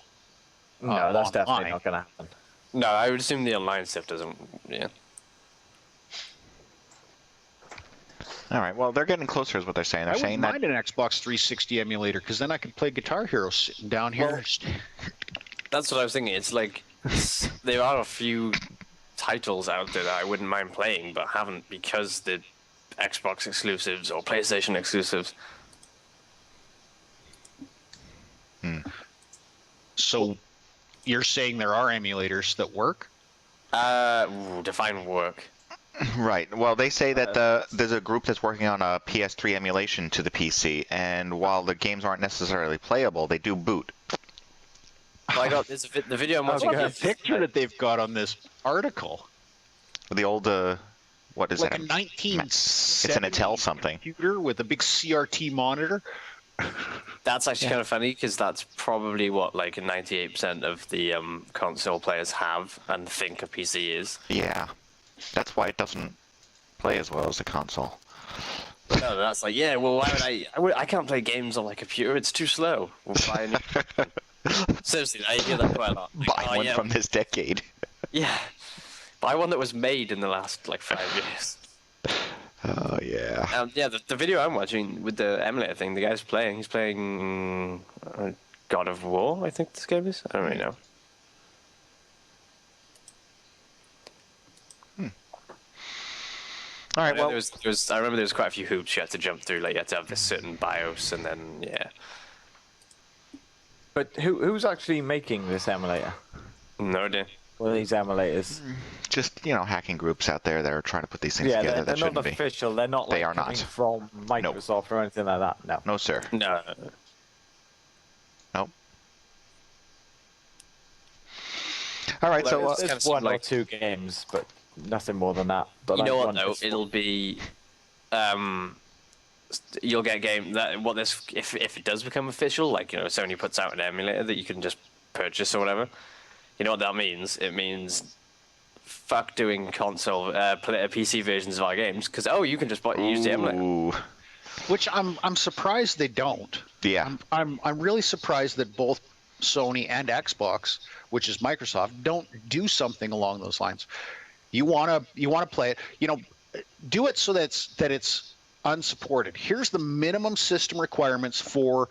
No, that's definitely
online.
not going to happen.
No, I would assume the online stuff doesn't. Yeah.
All right. Well, they're getting closer, is what they're saying. They're
I
saying
wouldn't
that.
mind an Xbox 360 emulator, because then I could play Guitar Hero sitting down here.
Well, That's what I was thinking. It's like there are a few titles out there that I wouldn't mind playing, but haven't because the Xbox exclusives or PlayStation exclusives.
So you're saying there are emulators that work?
Define work.
Right. Well, they say that there's a group that's working on a PS3 emulation to the PC, and while the games aren't necessarily playable, they do boot.
Well, I got the video I'm watching.
What's the picture that they've got on this article?
The old, what is
Like
that?
a 1970
It's an Intel something.
computer with a big CRT monitor.
That's actually kind of funny because that's probably what like 98% of the console players have and think a PC is.
Yeah. That's why it doesn't play as well as the console.
No, that's like, yeah, well, why would I can't play games on my computer. It's too slow. We'll buy a new... Seriously, I hear that quite a lot. Like,
Buy one from this decade.
Yeah. Buy one that was made in the last, 5 years.
Oh, yeah.
Yeah, the video I'm watching with the emulator thing, the guy's playing. He's playing God of War, I think this game is. I don't really know.
All right, well...
I remember there was quite a few hoops you had to jump through. Like, you had to have this certain BIOS, and then, yeah.
But who's actually making this emulator?
No idea.
Well, these emulators.
Just, hacking groups out there that are trying to put these things
Yeah,
together
they're
that
not
shouldn't be.
official. They're not
They
like
are
coming
not.
from Microsoft or anything like that. No.
No, sir.
No.
Nope. All right, so...
it's-
There's
kinda
one or
like-
two games, but nothing more than that. But
You know
like
what, though? It'll be... you'll get a game that... If it does become official, like, Sony puts out an emulator that you can just purchase or whatever, you know what that means? It means... Fuck doing console, PC versions of our games, because you can just use the emulator.
Ooh.
Which I'm surprised they don't.
Yeah.
I'm really surprised that both Sony and Xbox, which is Microsoft, don't do something along those lines. You wanna play it, do it so that it's unsupported. Here's the minimum system requirements for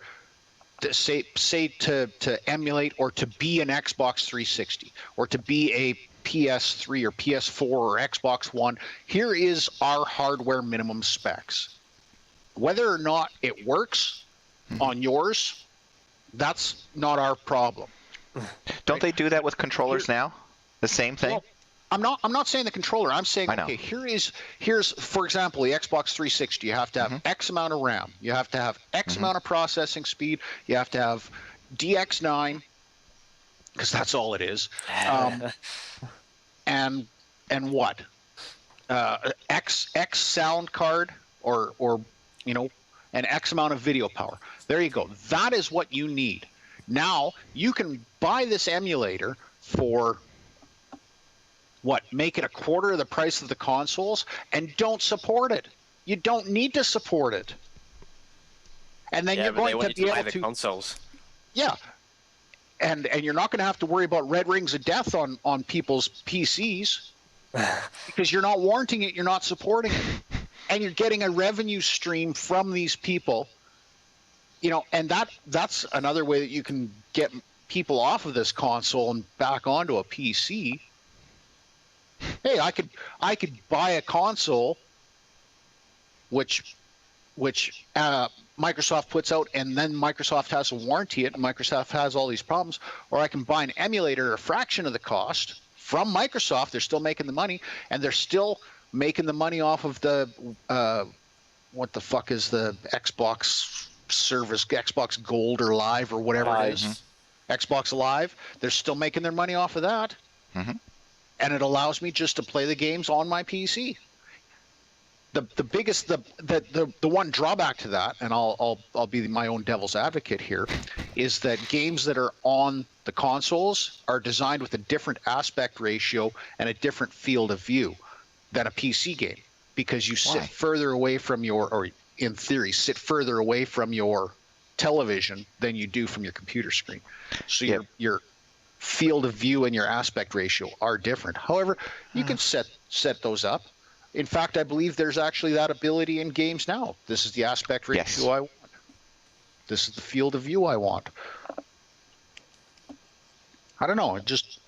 say to emulate or to be an Xbox 360 or to be a PS3 or PS4 or Xbox One. Here is our hardware minimum specs. Whether or not it works on yours, that's not our problem.
Don't they do that with controllers now? The same thing?
Well, I'm not saying the controller. I'm saying,
I know.
okay, here's for example, the Xbox 360. You have to have X amount of RAM. You have to have X amount of processing speed. You have to have DX9, because that's all it is. And what? X sound card or an X amount of video power. There you go. That is what you need. Now you can buy this emulator for what? Make it a quarter of the price of the consoles and don't support it. You don't need to support it. And then you're going to be able
the consoles.
Yeah. And you're not going to have to worry about red rings of death on people's PCs because you're not warranting it, you're not supporting it. and you're getting a revenue stream from these people, you know, and that's another way that you can get people off of this console and back onto a PC. Hey, I could buy a console which Microsoft puts out, and then Microsoft has to warranty it, and Microsoft has all these problems, or I can buy an emulator a fraction of the cost from Microsoft. They're still making the money, and they're still making the money off of the what the fuck is the Xbox service, Xbox Gold or Live or whatever it is, Xbox Live. They're still making their money off of that, and it allows me just to play the games on my PC. The biggest the one drawback to that, and I'll be my own devil's advocate here, is that games that are on the consoles are designed with a different aspect ratio and a different field of view than a PC game, because you sit further away from or in theory sit further away from your television than you do from your computer screen. So your field of view and your aspect ratio are different. However, you can set those up. In fact, I believe there's actually that ability in games now. This is the aspect ratio I want. This is the field of view I want. I don't know, just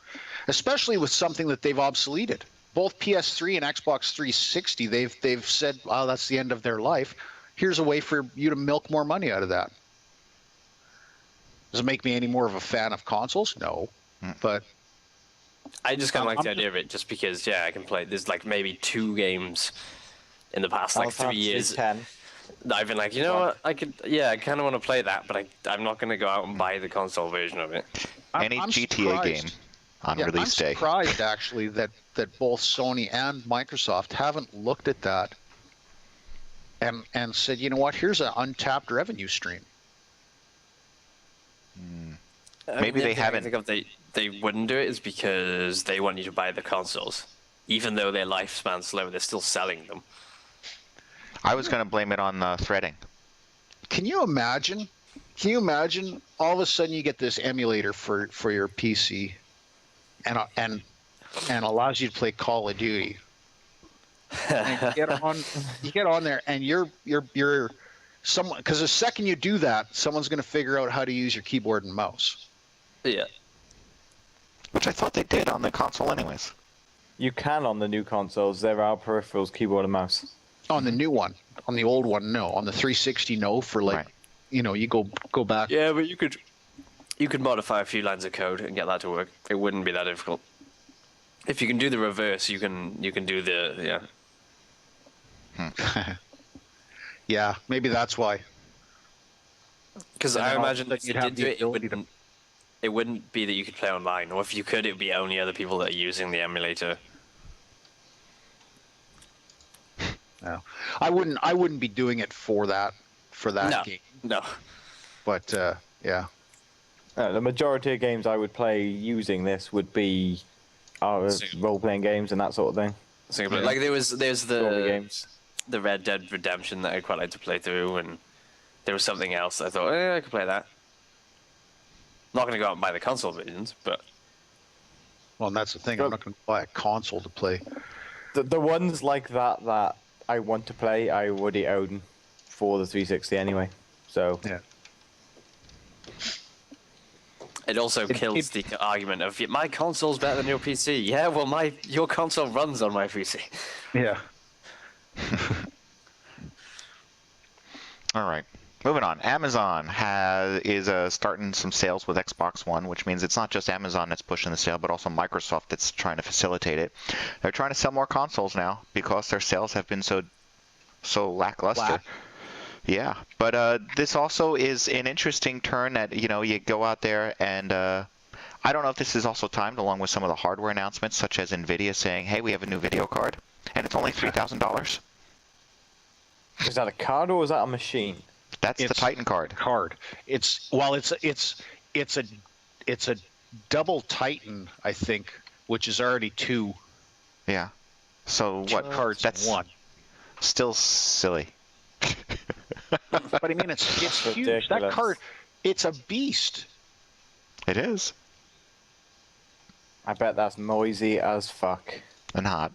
especially with something that they've obsoleted. Both PS3 and Xbox 360, they've said, "Wow, that's the end of their life. Here's a way for you to milk more money out of that." Does it make me any more of a fan of consoles? No, but
I just kind of like the idea of it, just because, I can play. There's like maybe 2 games in the past like 3 years.
10.
I've been like, you know what, I kind of want to play that, but I'm not going to go out and buy the console version of it.
Any GTA game on release day.
I'm surprised actually that both Sony and Microsoft haven't looked at that and said, you know what, here's an untapped revenue stream.
Maybe they haven't.
I think they wouldn't do it is because they want you to buy the consoles, even though their lifespan's slow. They're still selling them.
I was going to blame it on the threading.
Can you imagine? All of a sudden you get this emulator for your PC, and allows you to play Call of Duty. And you get on there, and you're someone, because the second you do that, someone's going to figure out how to use your keyboard and mouse.
Yeah.
Which I thought they did on the console anyways.
You can on the new consoles. There are peripherals, keyboard and mouse.
On the new one. On the old one, no. On the 360, no. For you go back.
Yeah, but you could modify a few lines of code and get that to work. It wouldn't be that difficult. If you can do the reverse, you can do the
Yeah, maybe that's why.
Because I imagine that you did do it. It wouldn't be that you could play online, or if you could, it would be only other people that are using the emulator.
No, I wouldn't be doing it for that game.
No.
But the
majority of games I would play using this would be role-playing games and that sort of thing.
Like there's the Red Dead Redemption that I'd quite like to play through, and there was something else I thought, I could play that. Not going to go out and buy the console versions, but...
Well, and that's the thing. I'm not going to buy a console to play.
The ones like that I want to play, I already own for the 360 anyway. So
yeah.
It also kills the argument of my console's better than your PC. Yeah, well, your console runs on my PC.
Yeah.
All right. Moving on, Amazon is starting some sales with Xbox One, which means it's not just Amazon that's pushing the sale, but also Microsoft that's trying to facilitate it. They're trying to sell more consoles now because their sales have been so lackluster. Yeah, but this also is an interesting turn that, you go out there and I don't know if this is also timed along with some of the hardware announcements, such as NVIDIA saying, hey, we have a new video card, and it's only $3,000.
Is that a card or is that a machine?
That's the Titan card.
It's a double Titan, I think, which is already 2.
Yeah. So what?
Cards
that's
one.
Still silly.
But I mean, it's huge.
Ridiculous.
That card, it's a beast.
It is.
I bet that's noisy as fuck.
And hot.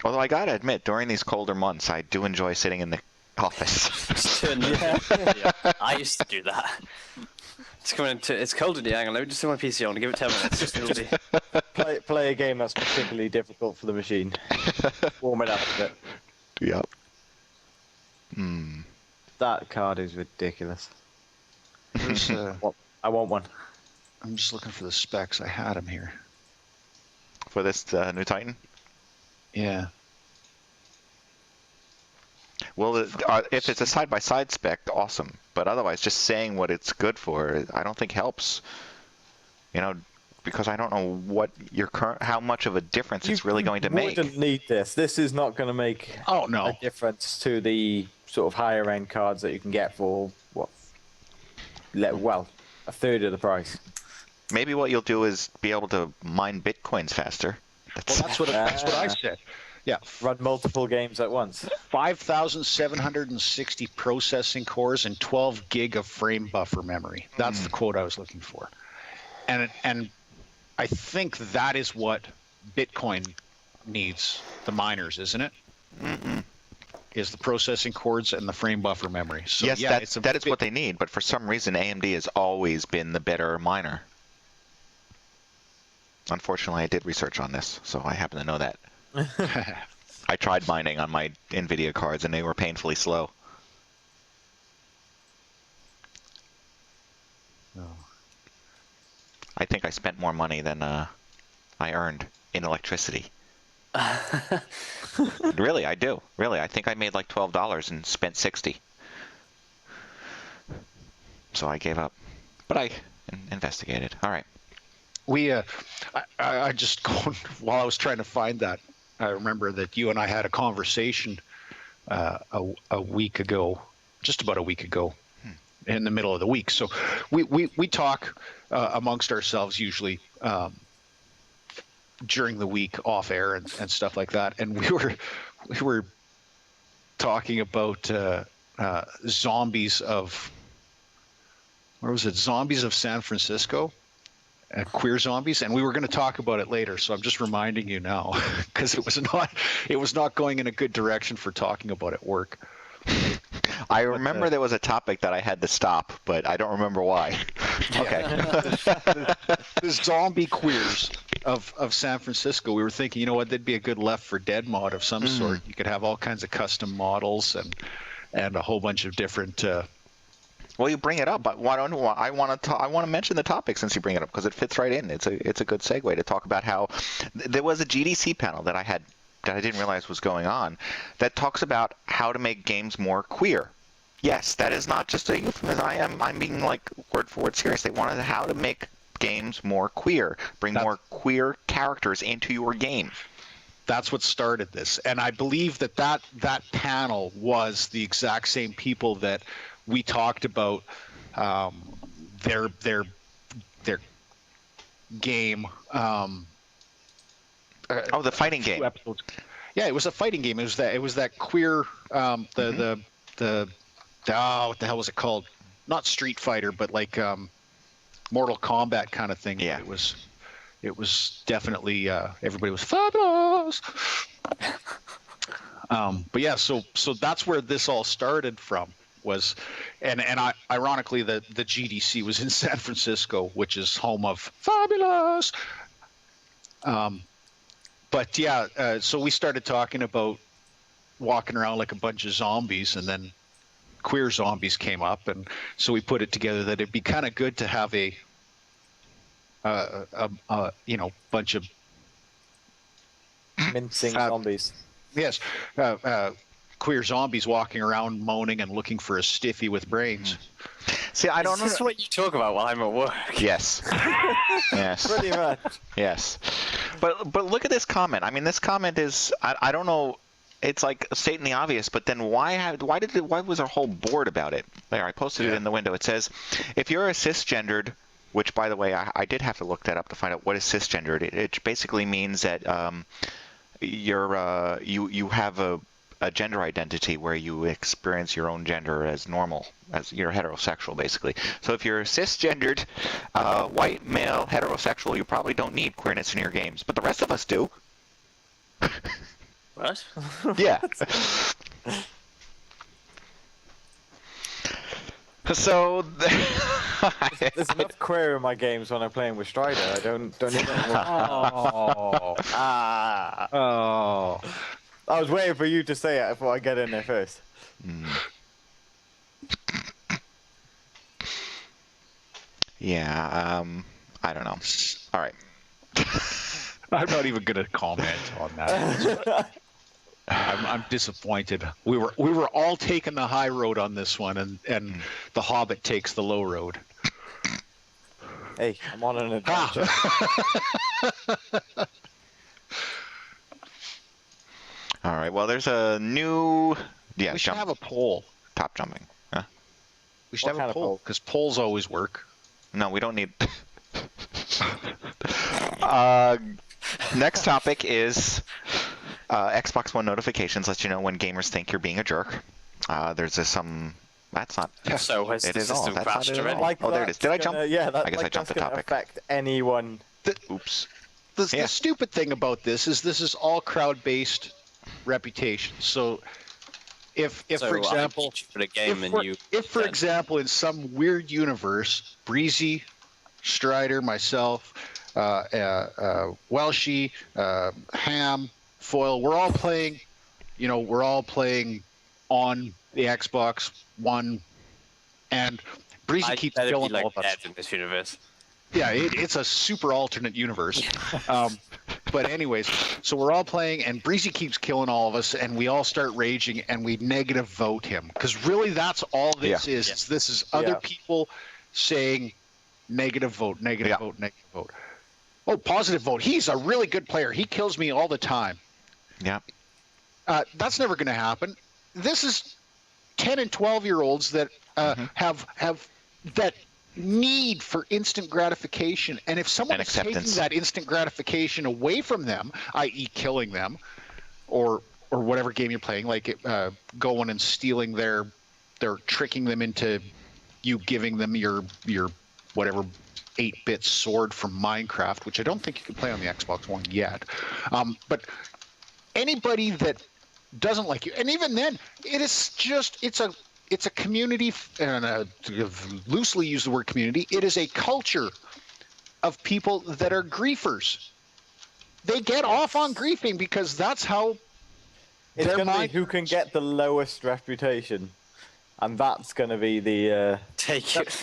Although I gotta admit, during these colder months, I do enjoy sitting in the office.
Yeah. I used to do that. It's cold in the angle. Let me just turn my PC on. Give it 10 minutes. Just it'll be.
Play a game that's particularly difficult for the machine. Warm it up a bit.
Yep.
That card is ridiculous. I want one.
I'm just looking for the specs. I had them here.
For this new Titan?
Yeah.
Well, if it's a side-by-side spec, awesome. But otherwise, just saying what it's good for, I don't think helps. You know, because I don't know what how much of a difference it's really going to make.
You wouldn't need this. This is not going to make a difference to the sort of higher-end cards that you can get for, what, well, a third of the price.
Maybe what you'll do is be able to mine bitcoins faster.
That's what I said. Yeah.
Run multiple games at once.
5,760 processing cores and 12 gig of frame buffer memory. That's the quote I was looking for. And I think that is what Bitcoin needs, the miners, isn't it? Is the processing cores and the frame buffer memory. So,
yes,
yeah,
that is what they need, but for some reason AMD has always been the better miner. Unfortunately, I did research on this, so I happen to know that. I tried mining on my NVIDIA cards, and they were painfully slow. I think I spent more money than I earned in electricity. Really, I do. Really, I think I made like $12 and spent $60. So I gave up. But I investigated. All right.
I just while I was trying to find that, I remember that you and I had a conversation a week ago, just about a week ago, in the middle of the week. So we talk amongst ourselves usually during the week off air and stuff like that. And we were talking about zombies of, where was it? Zombies of San Francisco. Queer zombies, and we were going to talk about it later, so I'm just reminding you now because it was not going in a good direction for talking about at work.
I remember there was a topic that I had to stop, but I don't remember why. Okay.
The zombie queers of San Francisco. We were thinking, you know what, that'd be a good Left 4 Dead mod of some sort. You could have all kinds of custom models and a whole bunch of different.
Well, you bring it up, but I want to mention the topic since you bring it up because it fits right in. It's a good segue to talk about how there was a GDC panel that I didn't realize was going on that talks about how to make games more queer. Yes, that is not just a euphemism. I'm being like word for word serious. They wanted how to make games more queer, bring more queer characters into your game.
That's what started this, and I believe that panel was the exact same people that we talked about their game.
The fighting game.
Episodes. Yeah, it was a fighting game. It was that queer. What the hell was it called? Not Street Fighter, but like Mortal Kombat kind of thing.
Yeah.
It was definitely everybody was fabulous. But yeah, so that's where this all started from. Was and ironically the GDC was in San Francisco, which is home of fabulous. But yeah, so we started talking about walking around like a bunch of zombies, and then queer zombies came up, and so we put it together that it'd be kind of good to have a bunch of
mincing zombies.
Yes. Queer zombies walking around moaning and looking for a stiffy with brains.
See, I don't know.
This is what you talk about while I'm at work.
Yes. Yes.
Pretty much.
Yes. But look at this comment. I mean, this comment is I don't know. It's like stating the obvious, but then why was there a whole board about it? There, I posted it in the window. It says, if you're a cisgendered, which by the way, I did have to look that up to find out what is cisgendered. It basically means that you have a gender identity where you experience your own gender as normal, as you're heterosexual, basically. So if you're cisgendered, white, male, heterosexual, you probably don't need queerness in your games, but the rest of us do.
What?
Yeah. So
There's enough queer in my games when I'm playing with Stryder. I don't need more.
Oh. Oh.
I was waiting for you to say it before I get in there first.
Yeah, I don't know. All right.
I'm not even gonna comment on that. I'm disappointed. We were all taking the high road on this one, and the Hobbit takes the low road.
Hey, I'm on an adventure.
All right. Well, there's a new
We should have a poll.
top jumping. Huh?
We should
What
have
kind
a
of
poll
poll?
because polls always work.
No, we don't need. Next topic is Xbox One notifications. Let you know when gamers think you're being a jerk. There's some. That's not.
So has
It
the
is all.
system
That's not
crashed
it at
already?
all.
Like
Oh, there it is. Did I jump?
Yeah, that,
I guess I jumped the
that's gonna
topic.
affect anyone.
Oops.
The stupid thing about this is all crowd-based reputation. So if
So
for
I
example,
teach you for the game and you
if for
then-
example in some weird universe, Breesy, Stryder, myself, Welshy, Ham, Foil, we're all playing. We're all playing on the Xbox One, and Breesy keeps
I'd be
killing
like
all of us.
dead in this universe.
Yeah, it's a super alternate universe. But anyways, so we're all playing, and Breesy keeps killing all of us, and we all start raging, and we negative vote him. Because really, that's all this is.
Yeah.
This is other
Yeah.
people saying negative vote, negative
Yeah.
vote, negative vote. Oh, positive vote. He's a really good player. He kills me all the time.
Yeah.
That's never going to happen. This is 10 and 12-year-olds that have that need for instant gratification, and if someone
And
is taking
acceptance.
that instant gratification away from them, i.e. killing them, or whatever game you're playing, like going and stealing they're tricking them into you giving them your whatever 8-bit sword from Minecraft, which I don't think you can play on the Xbox One yet. But anybody that doesn't like you, and even then, it's a community, and to loosely use the word community, it is a culture of people that are griefers. They get off on griefing because that's how
It's
their
gonna be
mind.
who can get the lowest reputation, and that's gonna be the.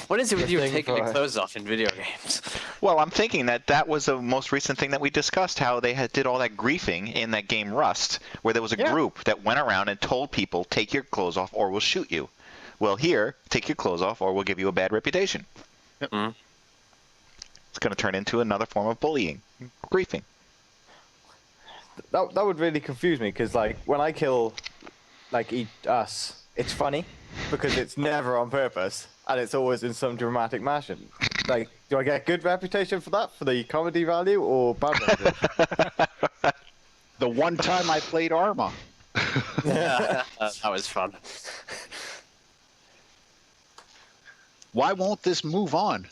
What is it with you
thing
taking your
for-
clothes off in video games?
Well, I'm thinking that was the most recent thing that we discussed, how they did all that griefing in that game Rust, where there was a group that went around and told people, take your clothes off or we'll shoot you. Well, here, take your clothes off or we'll give you a bad reputation.
Mhm.
It's going to turn into another form of bullying, griefing.
That would really confuse me because like when I kill us, it's funny because it's never on purpose and it's always in some dramatic fashion. Like, do I get good reputation for that, for the comedy value, or bad reputation?
The one time I played Arma.
That was fun.
Why won't this move on?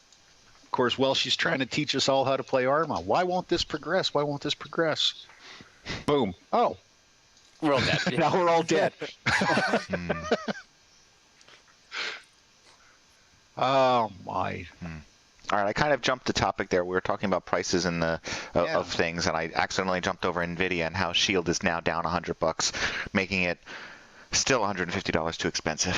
Of course, she's trying to teach us all how to play Arma. Why won't this progress? Why won't this progress? Boom. Oh,
We're all dead. Yeah.
now we're all dead. Oh my.
All right, I kind of jumped the topic there. We were talking about prices and of things, and I accidentally jumped over NVIDIA and how Shield is now down $100, making it still $150 too expensive.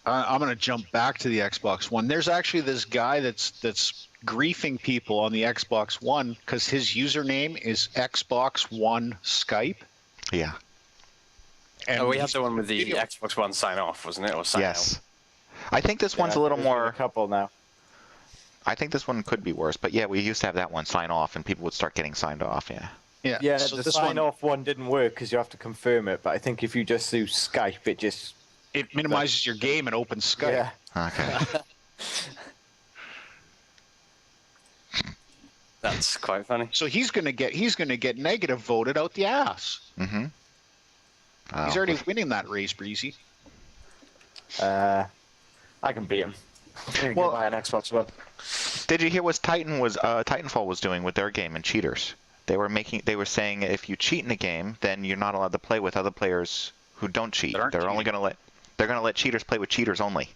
I'm going to jump back to the Xbox One. There's actually this guy that's griefing people on the Xbox One because his username is Xbox One Skype.
Yeah.
And
We have the one with the Xbox One sign off, wasn't it? Or sign
Yes. I think this one's a little
There's been
more.
A couple now.
I think this one could be worse, but yeah, we used to have that one sign off, and people would start getting signed off. Yeah.
Yeah,
So the
this
sign off one didn't work because you have to confirm it. But I think if you just do Skype, it just
it minimizes your game and opens Skype.
yeah.
Okay.
That's quite funny.
So he's gonna get negative voted out the ass.
Mm-hmm.
He's already winning that race, Breesy.
I can beat him.
Well-
Well, buy an Xbox One.
Did you hear what Titanfall was doing with their game and cheaters? They were saying if you cheat in a game, then you're not allowed to play with other players who don't cheat. They're only gonna let cheaters play with cheaters only.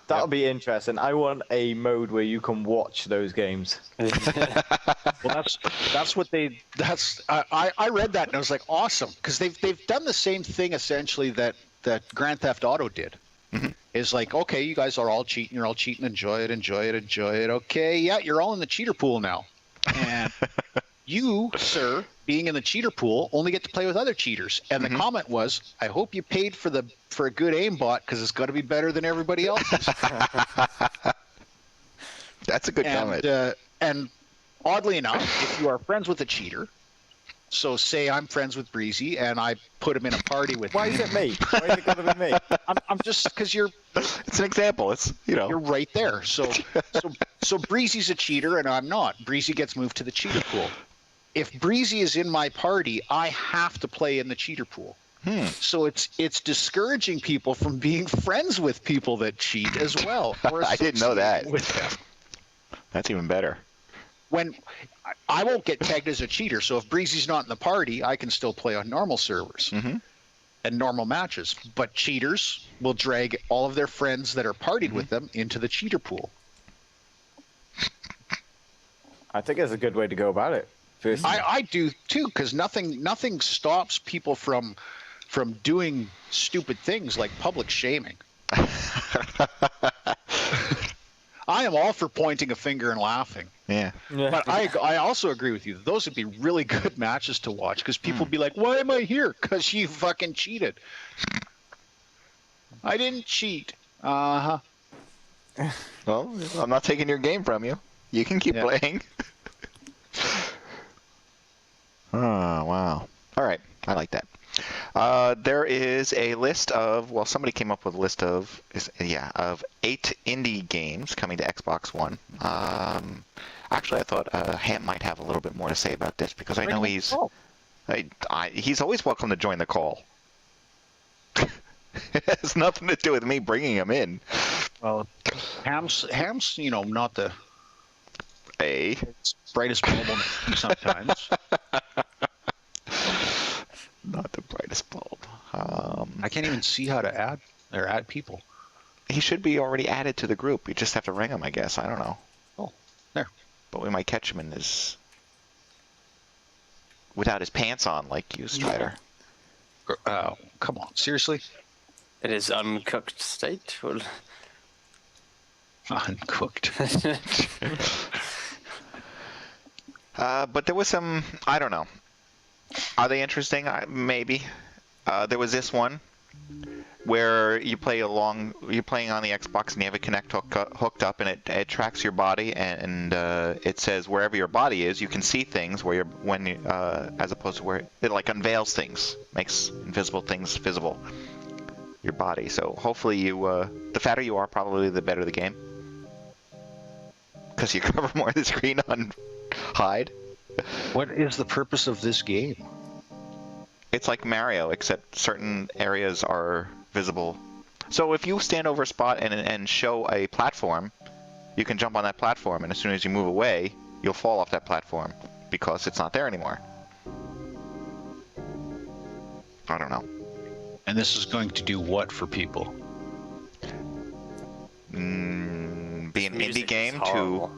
That'll be interesting. I want a mode where you can watch those games.
Well, that's what I read that and I was like, awesome, because they've done the same thing essentially that Grand Theft Auto did.
Mm-hmm.
Is like, okay, you guys are all cheating. You're all cheating. Enjoy it. Enjoy it. Enjoy it. Okay, yeah, you're all in the cheater pool now, and you, sir, being in the cheater pool, only get to play with other cheaters. And the comment was, I hope you paid for a good aimbot because it's got to be better than everybody else's.
That's a good comment.
And oddly enough, if you are friends with a cheater, so say I'm friends with Breesy and I put him in a party with
Why is it me? Why is it gotta be me?
I'm just because you're.
It's an example. It's
You're right there. So Breezy's a cheater and I'm not. Breesy gets moved to the cheater pool. If Breesy is in my party, I have to play in the cheater pool. So it's discouraging people from being friends with people that cheat as well. Or
I didn't know that.
with them.
That's even better.
When I won't get tagged as a cheater, so if Breezy's not in the party, I can still play on normal servers and normal matches. But cheaters will drag all of their friends that are partied with them into the cheater pool.
I think it's a good way to go about it.
I do too, because nothing stops people from doing stupid things like public shaming. I am all for pointing a finger and laughing.
Yeah.
But I also agree with you. Those would be really good matches to watch because people would be like, why am I here? Because you fucking cheated. I didn't cheat. Uh-huh.
Well, I'm not taking your game from you. You can keep playing. Oh, wow. All right. I like that. There is a list of, well, somebody came up with a list of 8 indie games coming to Xbox One. Actually, I thought Ham might have a little bit more to say about this because I know he's always welcome to join the call. It has nothing to do with me bringing him in.
Well, Ham's not the brightest bulb sometimes.
Not the brightest bulb.
I can't even see how to add people.
He should be already added to the group. You just have to ring him, I guess. I don't know.
Oh, there.
But we might catch him without his pants on, like you, Stryder.
Oh, come on. Seriously?
It is uncooked state.
Uncooked.
But there was some, I don't know. Are they interesting? Maybe. There was this one where you're playing on the Xbox and you have a Kinect hooked up, and it tracks your body, and it says wherever your body is, you can see things as opposed to where it like unveils things, makes invisible things visible. Your body. So hopefully the fatter you are, probably the better the game, because you cover more of the screen on hide.
What is the purpose of this game?
It's like Mario, except certain areas are visible. So if you stand over a spot and show a platform, you can jump on that platform, and as soon as you move away, you'll fall off that platform because it's not there anymore. I don't know.
And this is going to do what for people?
Be an indie game to...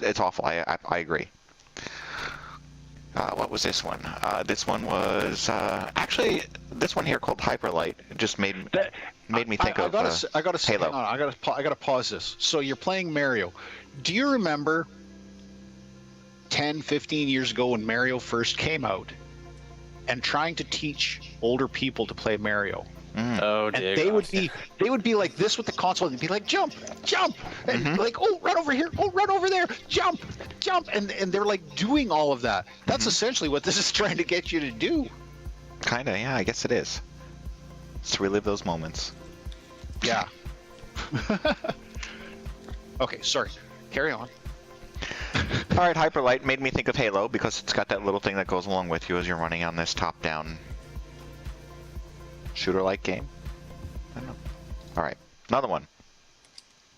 it's awful. I agree. What was this one? This one was actually this one here called Hyperlight. It just made me think of
I gotta say,
Halo.
hang on, I gotta pause this. So you're playing Mario. Do you remember 10, 15 years ago when Mario first came out, and trying to teach older people to play Mario?
Oh dear.
And they would be like this with the console. They'd be like, jump, and like, oh, run over here, oh, run over there, jump, and they're like doing all of that. That's essentially what this is trying to get you to do.
Kinda, yeah, I guess it is. It's to relive those moments.
Yeah. Okay, sorry. Carry on.
All right, Hyperlight made me think of Halo because it's got that little thing that goes along with you as you're running on this top-down shooter-like game. I don't know. All right, another one.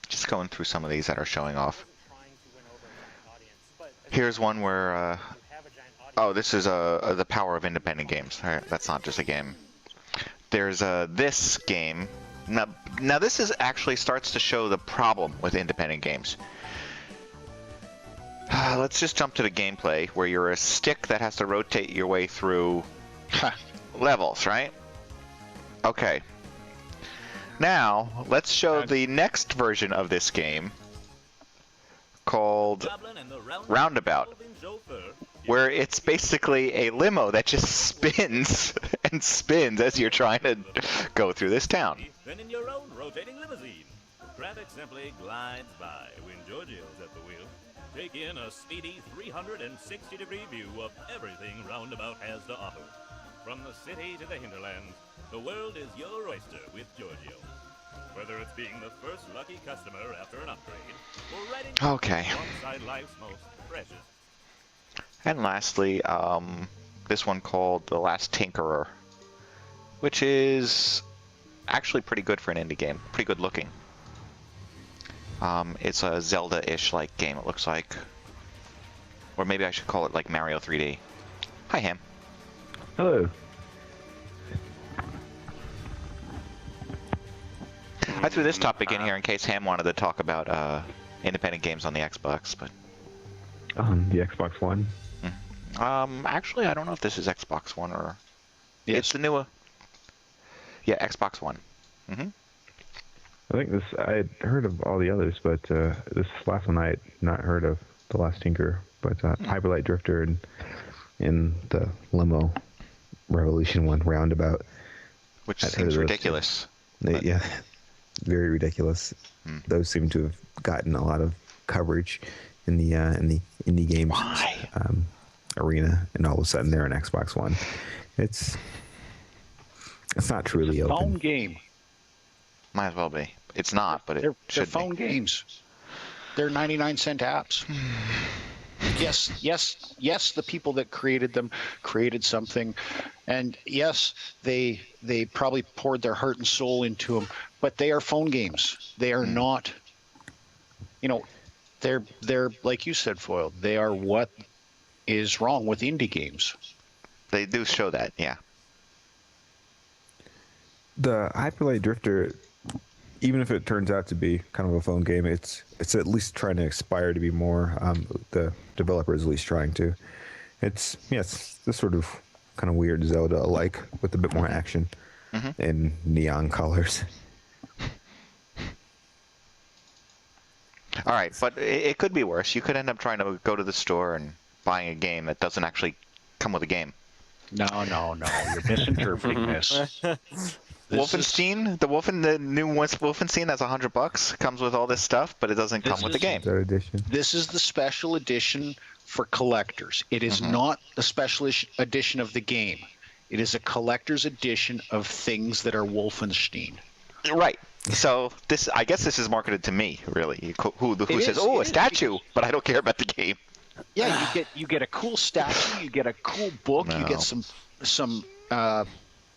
Just going through some of these that are showing off. Here's one where Oh, this is the power of independent games. All right, that's not just a game. There's this game. Now this is actually starts to show the problem with independent games. Let's just jump to the gameplay where you're a stick that has to rotate your way through levels, right? Okay. Now, let's show the next version of this game called Roundabout, where it's basically a limo that just spins and spins as you're trying to go through this town.
Then in your own rotating limousine, traffic simply glides by when Giorgio's at the wheel. Take in a speedy 360-degree view of everything Roundabout has to offer. From the city to the hinterlands, the world is your oyster with Giorgio. Whether it's being the first lucky customer after an upgrade, or riding alongside life's most precious.
And lastly, this one called The Last Tinkerer, which is actually pretty good for an indie game. Pretty good looking. It's a Zelda-ish like game, it looks like. Or maybe I should call it like Mario 3D. Hi, Ham.
Hello.
I threw this topic in here in case Ham wanted to talk about independent games on the Xbox, but...
On the Xbox One?
Actually, I don't know if this is Xbox One or... Yes. It's the new... Yeah, Xbox One. Mm-hmm.
I think I had heard of all the others, but this last one I had not heard of, The Last Tinker, but Hyperlight Drifter and the Limo Revolution one, Roundabout.
Which seems ridiculous.
Yeah, very ridiculous. Those seem to have gotten a lot of coverage in the indie games arena, and all of a sudden they're on Xbox One. It's not truly open.
Phone game.
Might as well be. It's not, but it should be.
They're phone games. They're 99-cent apps. Yes, the people that created them created something, and yes, they probably poured their heart and soul into them, but they are phone games. They are not, they're like you said, Foyle, they are what is wrong with indie games.
They do show that, yeah.
The Hyperlight Drifter, even if it turns out to be kind of a phone game, it's at least trying to aspire to be more. The developer is at least trying to. It's this sort of kind of weird Zelda-like with a bit more action and neon colors.
All right, but it could be worse. You could end up trying to go to the store and buying a game that doesn't actually come with a game.
No, you're misinterpreting this.
Wolfenstein, the new Wolfenstein that's $100 comes with all this stuff, but it doesn't come with the game.
This is the special edition for collectors. It is not a special edition of the game. It is a collector's edition of things that are Wolfenstein.
Right. So I guess this is marketed to me, really. Who says, "Oh, a statue," but I don't care about the game.
Yeah, you get a cool statue, you get a cool book, you get some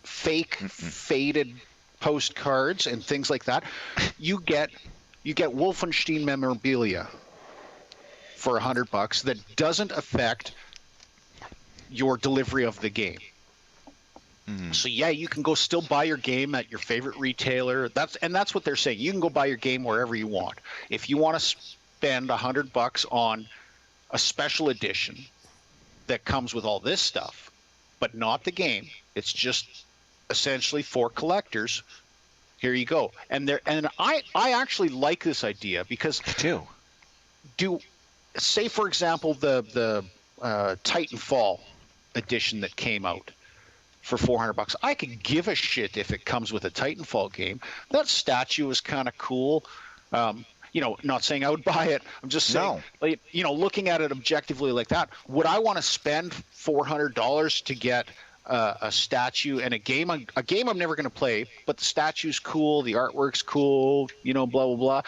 fake faded postcards and things like that. You get Wolfenstein memorabilia for $100 that doesn't affect your delivery of the game. So yeah, you can go still buy your game at your favorite retailer. That's what they're saying. You can go buy your game wherever you want. If you want to spend $100 on a special edition that comes with all this stuff, but not the game, it's just essentially for collectors. Here you go. And I actually like this idea because say for example the Titanfall edition that came out for $400. I could give a shit if it comes with a Titanfall game. That statue is kind of cool. Not saying I would buy it. I'm just saying, looking at it objectively like that, would I want to spend $400 to get a statue and a game I'm never going to play, but the statue's cool, the artwork's cool, blah, blah, blah.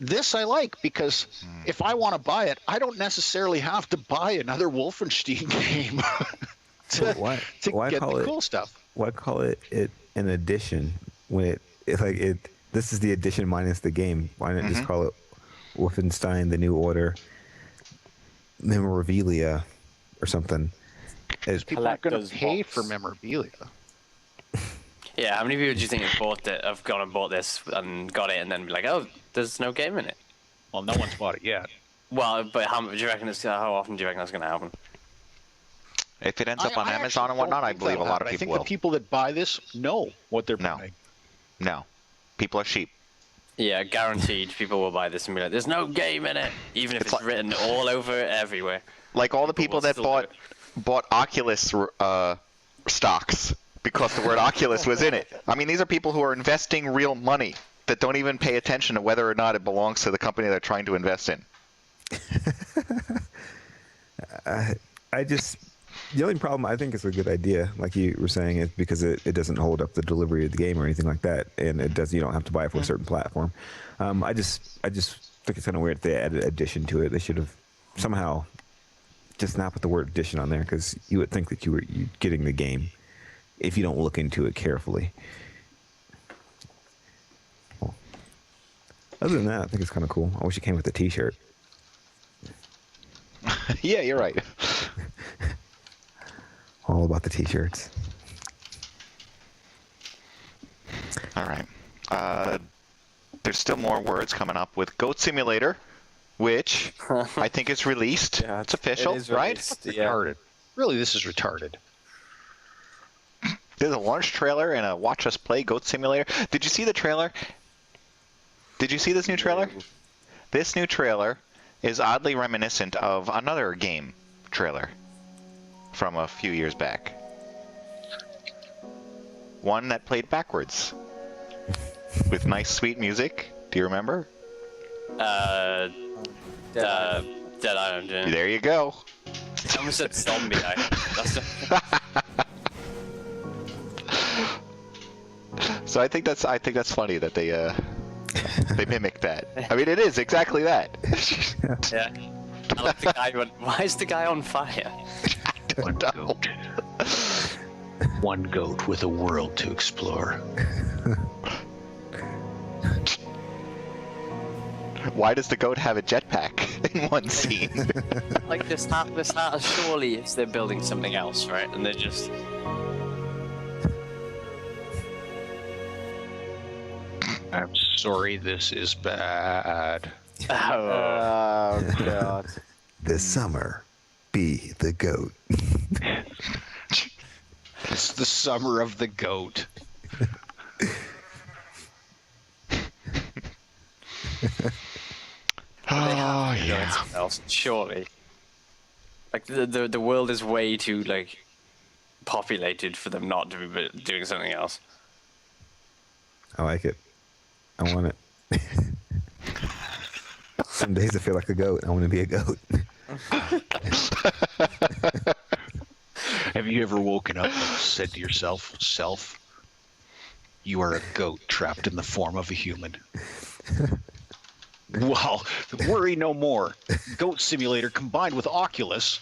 This I like because if I want to buy it, I don't necessarily have to buy another Wolfenstein game to get the cool stuff.
Why call it an edition when this is the edition minus the game? Why not just call it Wolfenstein: The New Order Memorabilia or something.
People aren't going
Collector's
to pay
box.
for memorabilia.
Yeah, how many people do you think have gone and bought this and got it and then be like, oh, there's no game in it?
Well, no one's bought it yet.
Well, but how often do you reckon that's going to happen?
If it ends up on
I
Amazon
actually
and whatnot,
don't
I
think
believe a
that'll
lot of
happen.
people
I
will.
think the people that buy this know what they're
No.
buying.
No. People are sheep.
Yeah, guaranteed people will buy this and be like, there's no game in it, even if it's written all over everywhere.
Like all the people that
will still
bought Oculus stocks because the word Oculus was in it. I mean, these are people who are investing real money that don't even pay attention to whether or not it belongs to the company they're trying to invest in.
The only problem I think is a good idea, like you were saying, is because it doesn't hold up the delivery of the game or anything like that, and you don't have to buy it for a certain platform. I just think it's kind of weird they added addition to it. They should have somehow just not put the word addition on there, because you would think that you're getting the game if you don't look into it carefully. Well, other than that, I think it's kind of cool. I wish it came with a T-shirt.
Yeah, you're right.
All about the T-shirts.
All right. There's still more words coming up with Goat Simulator, which I think is released.
Yeah,
it's official,
it is
right?
released, yeah.
Retarded. Really, this is retarded.
There's a launch trailer and a Watch Us Play Goat Simulator. Did you see the trailer? Did you see this new trailer? This new trailer is oddly reminiscent of another game trailer from a few years back. One that played backwards with nice, sweet music. Do you remember?
Dead Island. Yeah.
There you go.
I almost said Zombie Island.
So I think that's funny that they mimicked that. I mean, it is exactly that.
Yeah. I like the guy. Why is the guy on fire?
One goat. One goat with a world to explore.
Why does the goat have a jetpack in one scene?
Like this surely it's they're building something else, right? And they're just.
I'm sorry, this is bad.
Oh God.
This summer, be the goat.
It's the summer of the goat.
Oh yeah.
Else, surely. Like the world is way too like populated for them not to be doing something else.
I like it. I want it. Some days I feel like a goat. I want to be a goat.
Have you ever woken up and said to yourself, "Self, you are a goat trapped in the form of a human"? Well, worry no more. Goat Simulator combined with Oculus.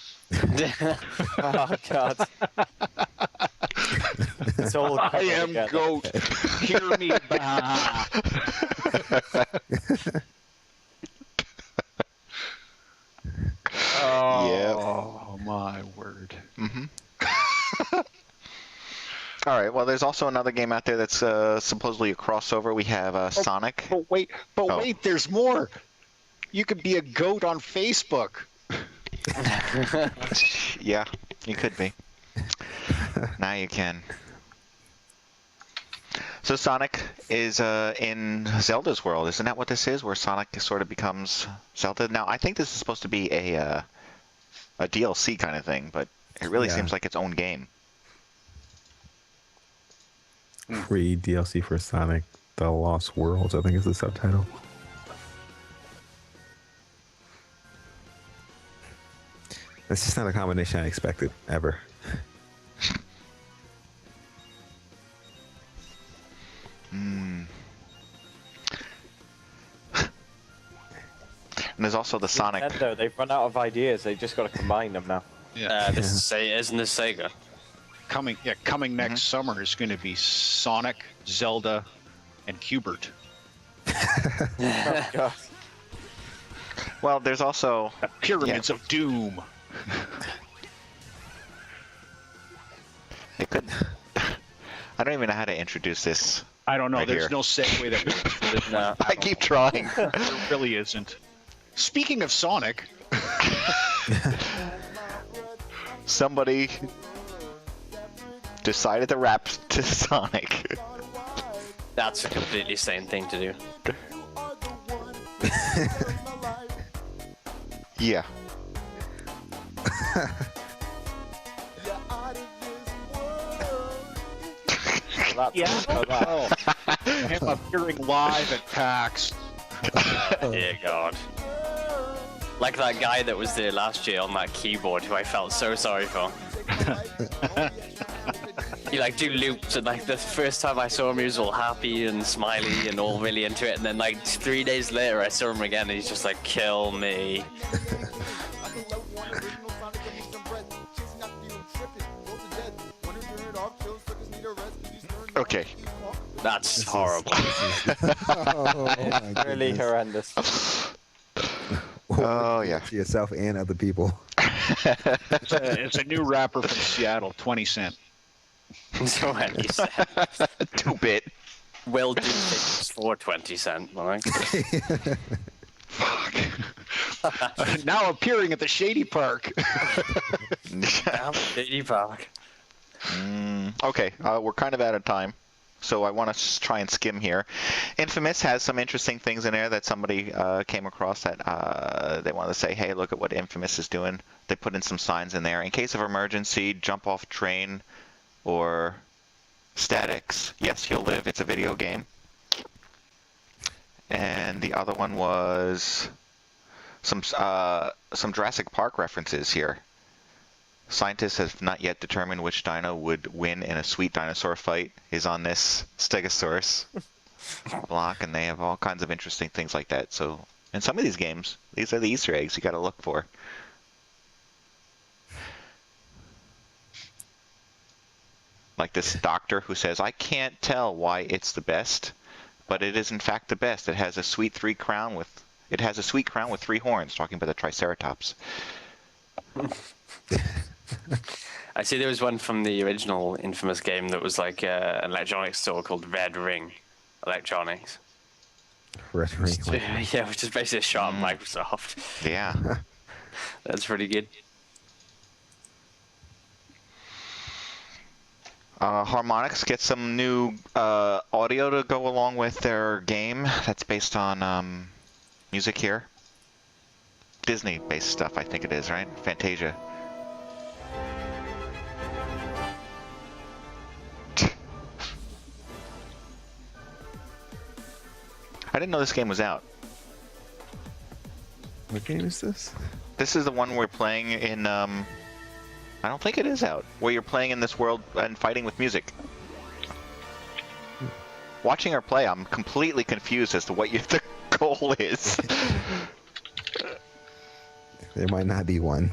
Oh God. It's all
I am
together.
goat. Hear me. Bah. Oh my word.
All right. Well, there's also another game out there that's supposedly a crossover. We have Sonic.
But wait, there's more. You could be a goat on Facebook.
Yeah, you could be. Now you can. So Sonic is in Zelda's world. Isn't that what this is? Where Sonic sort of becomes Zelda? Now, I think this is supposed to be a DLC kind of thing, but it really seems like its own game.
Free DLC for Sonic: The Lost Worlds, I think is the subtitle. That's just not a combination I expected, ever.
And there's also the Sonic.
Nintendo, they've run out of ideas. They've just got to combine them now.
Yeah.
Isn't this Sega?
Coming next summer is going to be Sonic, Zelda, and Hubert.
Oh, God.
Well, there's also
Pyramids of Doom.
It could. I don't even know how to introduce this.
I don't know.
Right
There's
here.
no segue that works for this one.
I keep trying.
There really isn't. Speaking of Sonic,
Somebody decided to rap to Sonic.
That's a completely sane thing to do.
Yeah.
him appearing live at PAX.
Dear God. Like that guy that was there last year on that keyboard who I felt so sorry for. He like do loops, and like the first time I saw him he was all happy and smiley and all really into it, and then like 3 days later I saw him again and he's just like, kill me.
Okay.
That's horrible.
Really horrendous.
Oh yeah.
To yourself and other people.
It's a new rapper from Seattle, 20 Cent.
So what he said.
2-bit.
Will do things for 20 cents, like.
Fuck.
Now appearing at the Shady Park.
Damn Shady Park.
Okay, we're kind of out of time, so I want to try and skim here. Infamous has some interesting things in there that somebody came across that they want to say, hey, look at what Infamous is doing. They put in some signs in there. In case of emergency, jump off train or statics. Yes, you'll live. It's a video game. And the other one was some Jurassic Park references here. Scientists have not yet determined which dino would win in a sweet dinosaur fight. Is on this Stegosaurus block, and they have all kinds of interesting things like that. So, in some of these games, these are the Easter eggs you got to look for. Like this doctor who says, "I can't tell why it's the best, but it is in fact the best. It has a sweet crown with 3 horns." Talking about the Triceratops.
I see there was one from the original Infamous game that was like an electronics store called Red Ring Electronics.
Red Ring.
Yeah, which is basically a shot at Microsoft.
Yeah.
That's pretty good.
Harmonix gets some new audio to go along with their game. That's based on music here. Disney-based stuff, I think it is, right? Fantasia. I didn't know this game was out.
What game is this?
This is the one we're playing in, I don't think it is out, where you're playing in this world and fighting with music. Watching her play, I'm completely confused as to what the goal is.
There might not be one.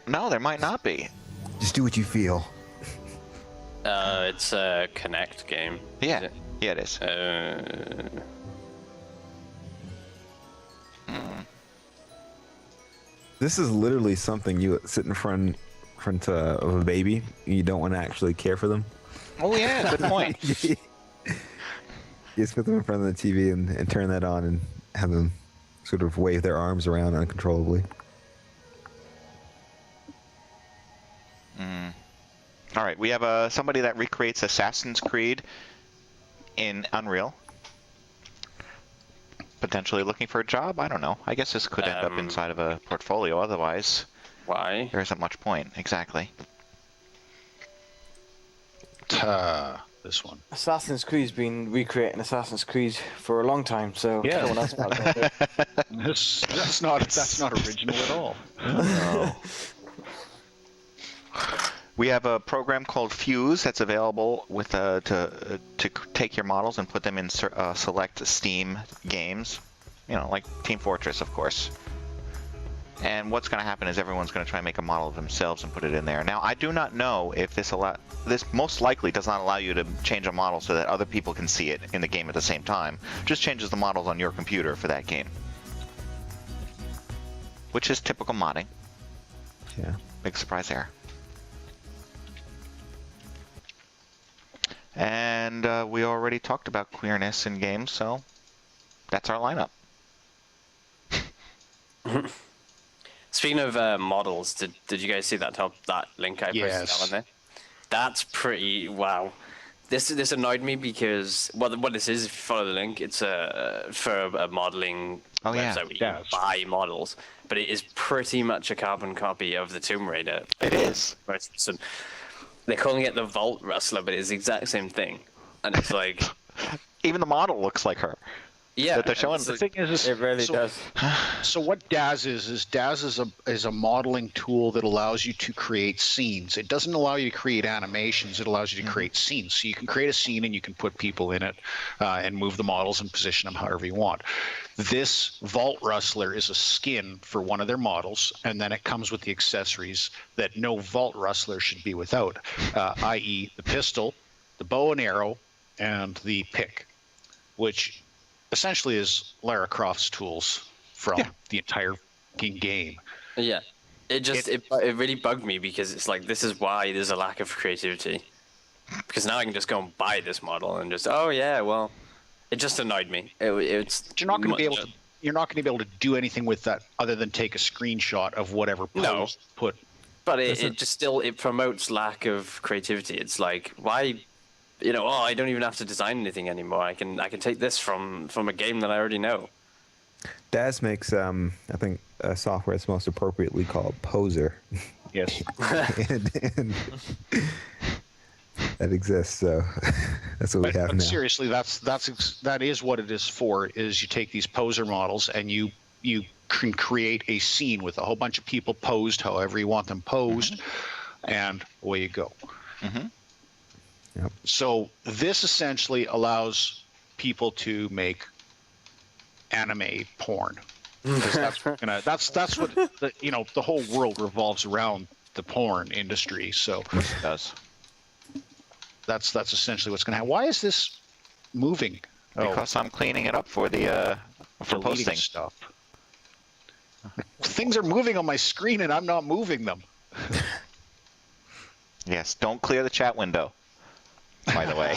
No, there might not be.
Just do what you feel.
It's a Connect game.
Yeah, yeah, it is.
This is literally something you sit in front of a baby. You don't want to actually care for them.
Oh yeah, good point.
You just put them in front of the TV and turn that on and have them sort of wave their arms around uncontrollably.
All right, we have somebody that recreates Assassin's Creed in Unreal. Potentially looking for a job? I don't know. I guess this could end up inside of a portfolio. Otherwise,
why?
There isn't much point. Exactly.
This one.
Assassin's Creed's been recreating Assassin's Creed for a long time, so
Yeah.
no one else knows about it.
That's not original at all.
No. We have a program called Fuse that's available with to take your models and put them in select Steam games, you know, like Team Fortress, of course. And what's going to happen is everyone's going to try and make a model of themselves and put it in there. Now, I do not know if this most likely does not allow you to change a model so that other people can see it in the game at the same time. Just changes the models on your computer for that game, which is typical modding.
Yeah.
Big surprise there. And we already talked about queerness in games, so that's our lineup.
Speaking of models, did you guys see that link I posted on there? That's pretty wow. This annoyed me because what this is, if you follow the link, it's for a modeling website where you can buy models, but it is pretty much a carbon copy of the Tomb Raider.
It is.
So they're calling it the Vault Rustler, but it's the exact same thing, and it's like
even the model looks like her.
Yeah,
that they're showing.
The thing is,
it really does.
So what DAZ is DAZ is a modeling tool that allows you to create scenes. It doesn't allow you to create animations. It allows you to create scenes. So you can create a scene and you can put people in it and move the models and position them however you want. This Vault Rustler is a skin for one of their models, and then it comes with the accessories that no Vault Rustler should be without, i.e. the pistol, the bow and arrow, and the pick, which essentially is Lara Croft's tools from the entire game.
Yeah, it really bugged me because it's like, this is why there's a lack of creativity. Because now I can just go and buy this model and just, oh yeah, well, it just annoyed me. It's
you're not going to be able to. You're not going to be able to do anything with that other than take a screenshot of whatever pose put.
But it promotes lack of creativity. It's like, why? I don't even have to design anything anymore. I can take this from a game that I already know.
DAZ makes I think a software that's most appropriately called Poser.
Yes.
and that exists, so that's what we have now.
Seriously, that is what it is for. Is you take these poser models and you can create a scene with a whole bunch of people posed however you want them posed, and away you go.
Mm-hmm.
Yep.
So this essentially allows people to make anime porn. That's what the whole world revolves around, the porn industry. So
it does.
That's essentially what's going to happen. Why is this moving?
Because I'm cleaning it up for the for posting
stuff. Things are moving on my screen and I'm not moving them.
Yes, don't clear the chat window, by the way.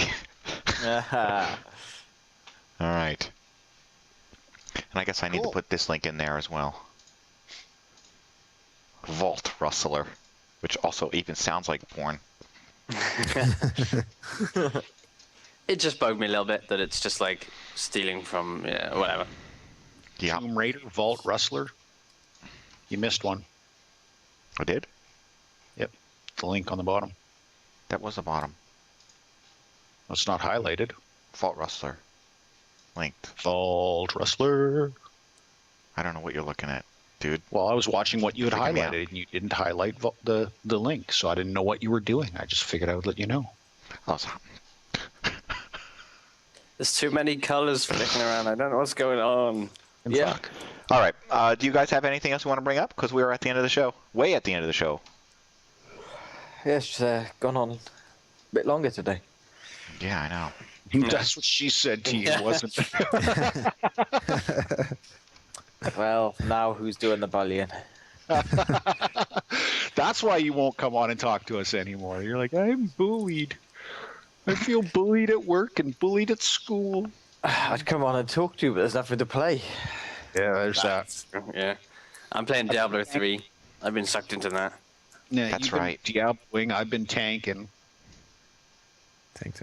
All right. And I guess I need to put this link in there as well. Vault Rustler, which also even sounds like porn.
It just bugged me a little bit that it's just like stealing from whatever.
Yeah.
Tomb Raider, Vault Rustler. You missed one.
I did?
Yep. The link on the bottom.
That was the bottom.
It's not highlighted.
Vault Rustler. Linked.
Vault Rustler.
I don't know what you're looking at, dude.
Well, I was watching what you had highlighted, and you didn't highlight the link, so I didn't know what you were doing. I just figured I would let you know.
There's too many colors flicking around. I don't know what's going on.
Yeah. All right. Do you guys have anything else you want to bring up? Because we are at the end of the show. Way at the end of the show.
Yeah, it's gone on a bit longer today.
Yeah, I know.
That's what she said to you, wasn't it?
Well, now who's doing the bullying?
That's why you won't come on and talk to us anymore. You're like, I'm bullied. I feel bullied at work and bullied at school.
I'd come on and talk to you, but there's nothing to play.
Yeah, there's that.
Yeah. I'm playing Diablo 3. I've been sucked into that.
Yeah,
that's right.
Diabloing. I've been tanking.
Tank.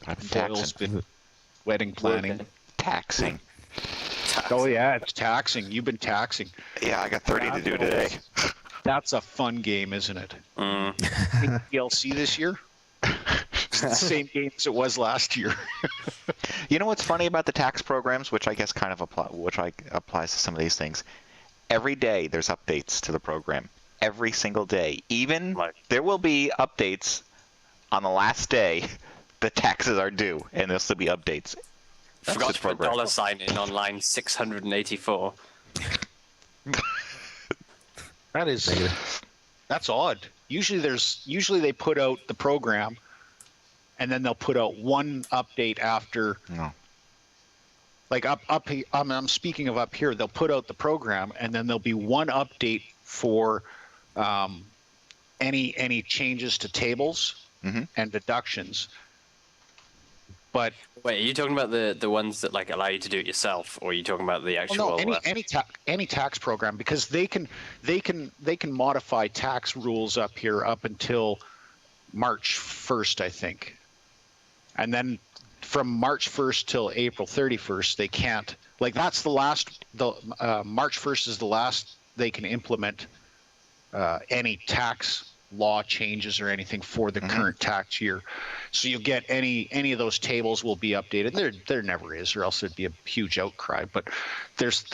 I've been
Doyle's
taxing.
been wedding planning.
Taxing.
Oh, yeah, it's taxing. You've been taxing.
Yeah, I got 30 to do today.
That's a fun game, isn't it? DLC this year? It's the same game as it was last year.
You know what's funny about the tax programs, which I guess kind of applies to some of these things? Every day there's updates to the program. Every single day. Even there will be updates on the last day the taxes are due, and there'll still be updates.
Forgot to put $sign in on line 684.
That's odd. Usually they put out the program, and then they'll put out one update after.
No.
Like I'm speaking of up here. They'll put out the program, and then there'll be one update for any changes to tables and deductions. But
wait, are you talking about the ones that like allow you to do it yourself, or are you talking about the actual?
no, any tax program, because they can modify tax rules up here up until March 1st, I think, and then from March 1st till April 31st, they can't. Like that's the last. March 1st is the last they can implement any tax law changes or anything for the current tax year. So you'll get any of those tables will be updated. There never is, or else it'd be a huge outcry. But there's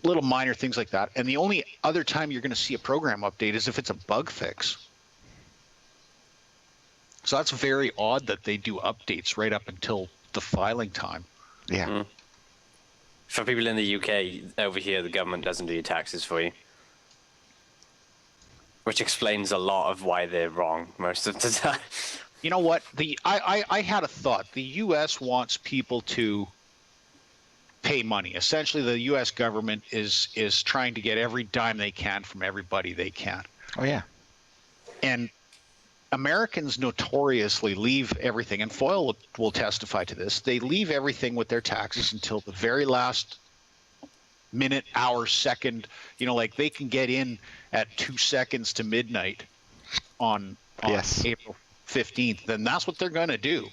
little minor things like that. And the only other time you're going to see a program update is if it's a bug fix. So that's very odd that they do updates right up until the filing time.
Yeah.
For people in the UK, over here, the government doesn't do your taxes for you. Which explains a lot of why they're wrong most of the time.
You know what? I had a thought. The U.S. wants people to pay money. Essentially, the U.S. government is trying to get every dime they can from everybody they can.
Oh, yeah.
And Americans notoriously leave everything, and Foyle will testify to this, they leave everything with their taxes until the very last minute, hour, second. You know, like they can get in at 2 seconds to midnight on April 15th, then that's what they're going to do.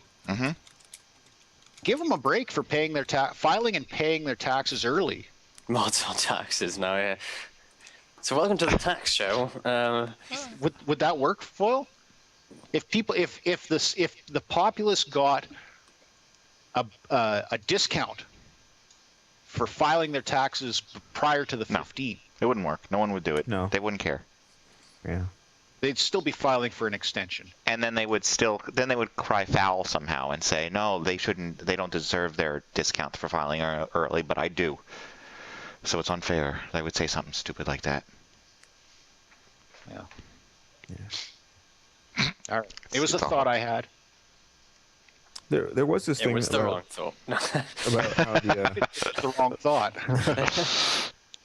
Give them a break for paying their filing and paying their taxes early.
Mods on taxes now, yeah. So welcome to the tax show.
Would that work, Foyle? If the populace got a discount for filing their taxes prior to the 15th,
it wouldn't work. No one would do it.
No,
they wouldn't care.
Yeah,
they'd still be filing for an extension.
And then they would cry foul somehow and say, no, they shouldn't. They don't deserve their discount for filing early, but I do. So it's unfair. They would say something stupid like that.
Yeah. All right. It was a thought I had.
There was this thing.
It was the wrong thought.
About how
the wrong thought.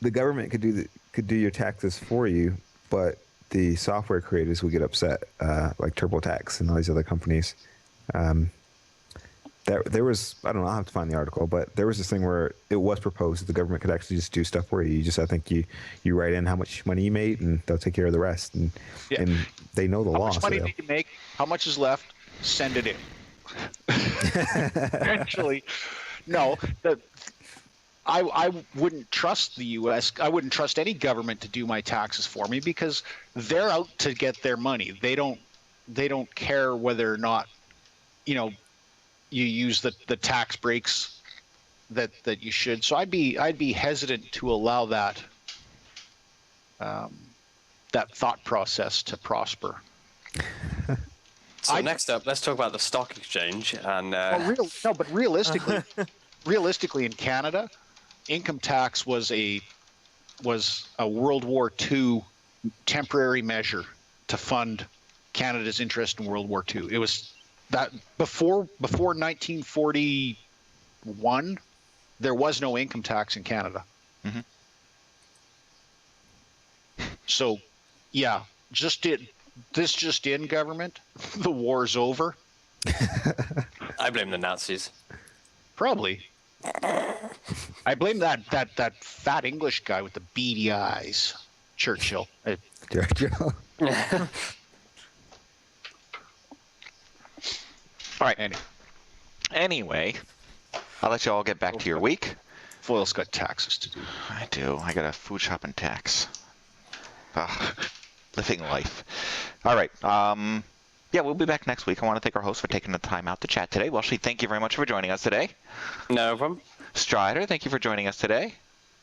The government could do your taxes for you, but the software creators would get upset, like TurboTax and all these other companies. There was, I don't know, I'll have to find the article, but there was this thing where it was proposed that the government could actually just do stuff for you. I think you write in how much money you made, and they'll take care of the rest. And they know the law.
How much money did you make? How much is left? Send it in. Actually, no. I wouldn't trust the U.S. I wouldn't trust any government to do my taxes for me, because they're out to get their money. They don't care whether or not, you use the tax breaks that you should. So I'd be hesitant to allow that thought process to prosper.
So next up, let's talk about the stock exchange. And
but realistically, in Canada, income tax was a World War II temporary measure to fund Canada's interest in World War II. It was that before 1941, there was no income tax in Canada. So, yeah, just in government, the war's over.
I blame the Nazis.
Probably. I blame that fat English guy with the beady eyes, Churchill.
Churchill.
All right. Anyway, I'll let you all get back to your week.
Foyle's got taxes to do.
I do. I got a food shopping tax. Living life. All right. Yeah, we'll be back next week. I want to thank our host for taking the time out to chat today. Welshy, thank you very much for joining us today.
No problem.
Stryder, thank you for joining us today.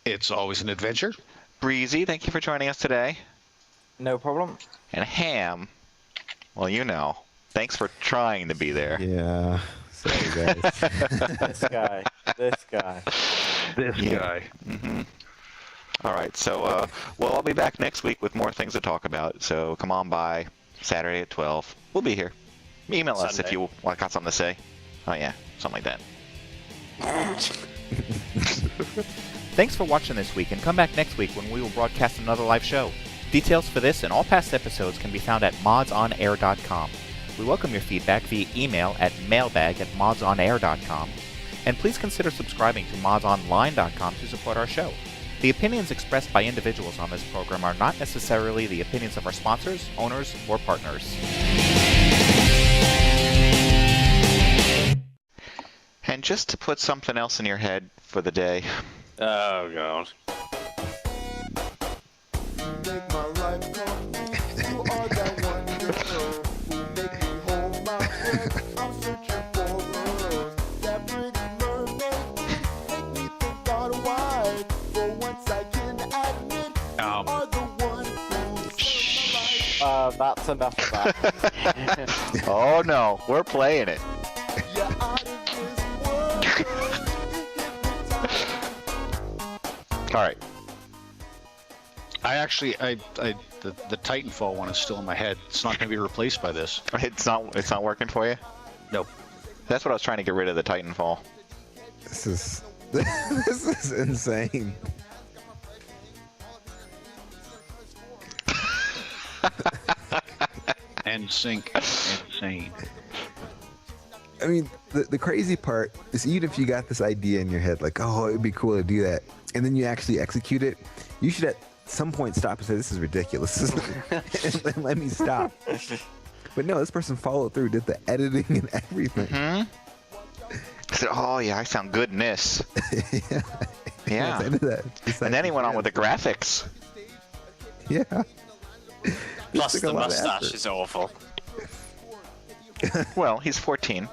It's always an adventure.
Breesy, thank you for joining us today.
No problem.
And Ham, well, thanks for trying to be there.
Yeah. Sorry, guys.
This guy.
Mm-hmm. All right, so I'll be back next week with more things to talk about. So come on by Saturday at 12. We'll be here. Email us if you got something to say. Oh yeah, something like that. Thanks for watching this week, and come back next week when we will broadcast another live show. Details for this and all past episodes can be found at MODSonair.com. We welcome your feedback via email at mailbag@modsonair.com, and please consider subscribing to modsonline.com to support our show. The opinions expressed by individuals on this program are not necessarily the opinions of our sponsors, owners, or partners. And just to put something else in your head for the day.
Oh, God.
That's enough of that.
Oh no, we're playing it. All right.
The Titanfall one is still in my head. It's not going to be replaced by this.
It's not working for you?
Nope.
That's what I was trying to get rid of, the Titanfall.
This is insane.
And sync. Insane.
I mean, the crazy part is, even if you got this idea in your head, like, oh, it'd be cool to do that, and then you actually execute it, you should at some point stop and say, this is ridiculous, and let me stop. But no, this person followed through, did the editing and everything.
Said, oh yeah, I sound good in this. Yeah. And then he went on with the graphics.
Yeah.
Plus the mustache is awful.
Well, he's 14.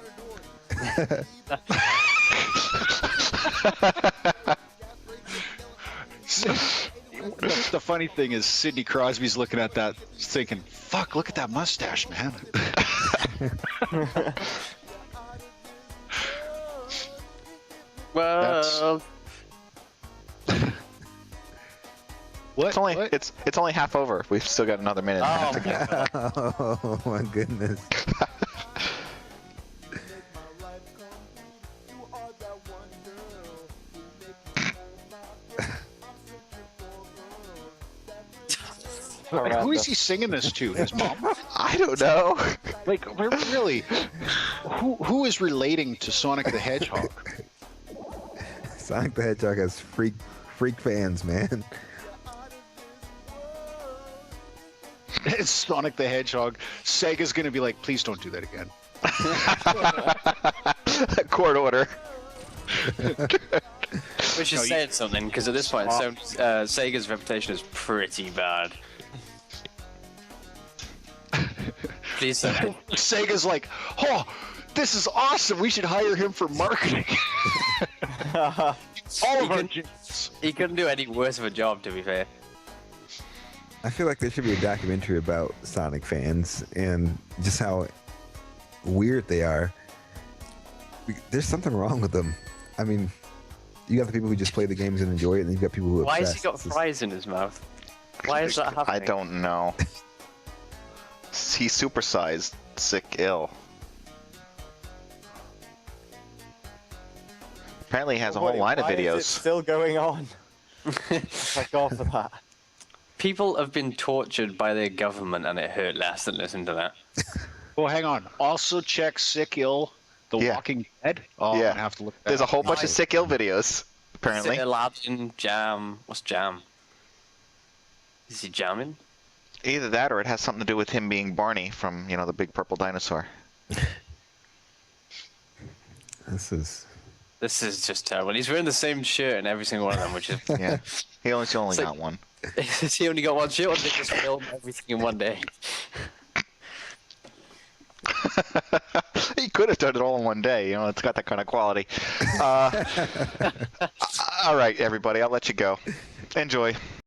The funny thing is, Sidney Crosby's looking at that, thinking, "Fuck! Look at that mustache, man."
Well,
what?
It's only half over. We've still got another minute and a half to go.
Oh my goodness.
Who is he singing this to? His mom?
I don't know.
Like, really? Who is relating to Sonic the Hedgehog?
Sonic the Hedgehog has freak fans, man.
It's Sonic the Hedgehog. Sega's gonna be like, please don't do that again.
Court order.
we should say it's something, because at this point, Sega's reputation is pretty bad. Please say
Sega's like, oh, this is awesome. We should hire him for marketing.
He couldn't do any worse of a job, to be fair.
I feel like there should be a documentary about Sonic fans and just how weird they are. There's something wrong with them. I mean, you got the people who just play the games and enjoy it, and you've got people who
Why has he got fries in his mouth? Why is that happening?
I don't know. He's supersized, sick, ill. Apparently he has a whole line of videos.
Is it still going on? Thank God for that.
People have been tortured by their government, and it hurt less than listen to that.
Well, hang on. Also check Sick Ill, The Walking Dead. Oh,
yeah.
I'm gonna have to look that
There's a
up.
whole bunch of sick, ill videos, apparently.
Aladdin, Jam. What's Jam? Is he jamming?
Either that, or it has something to do with him being Barney from, the big purple dinosaur.
This is
just terrible. He's wearing the same shirt in every single one of them, which is
yeah. He only got one.
He only got one shirt, or did they just film everything in one day?
He could have done it all in one day. It's got that kind of quality. All right, everybody, I'll let you go. Enjoy.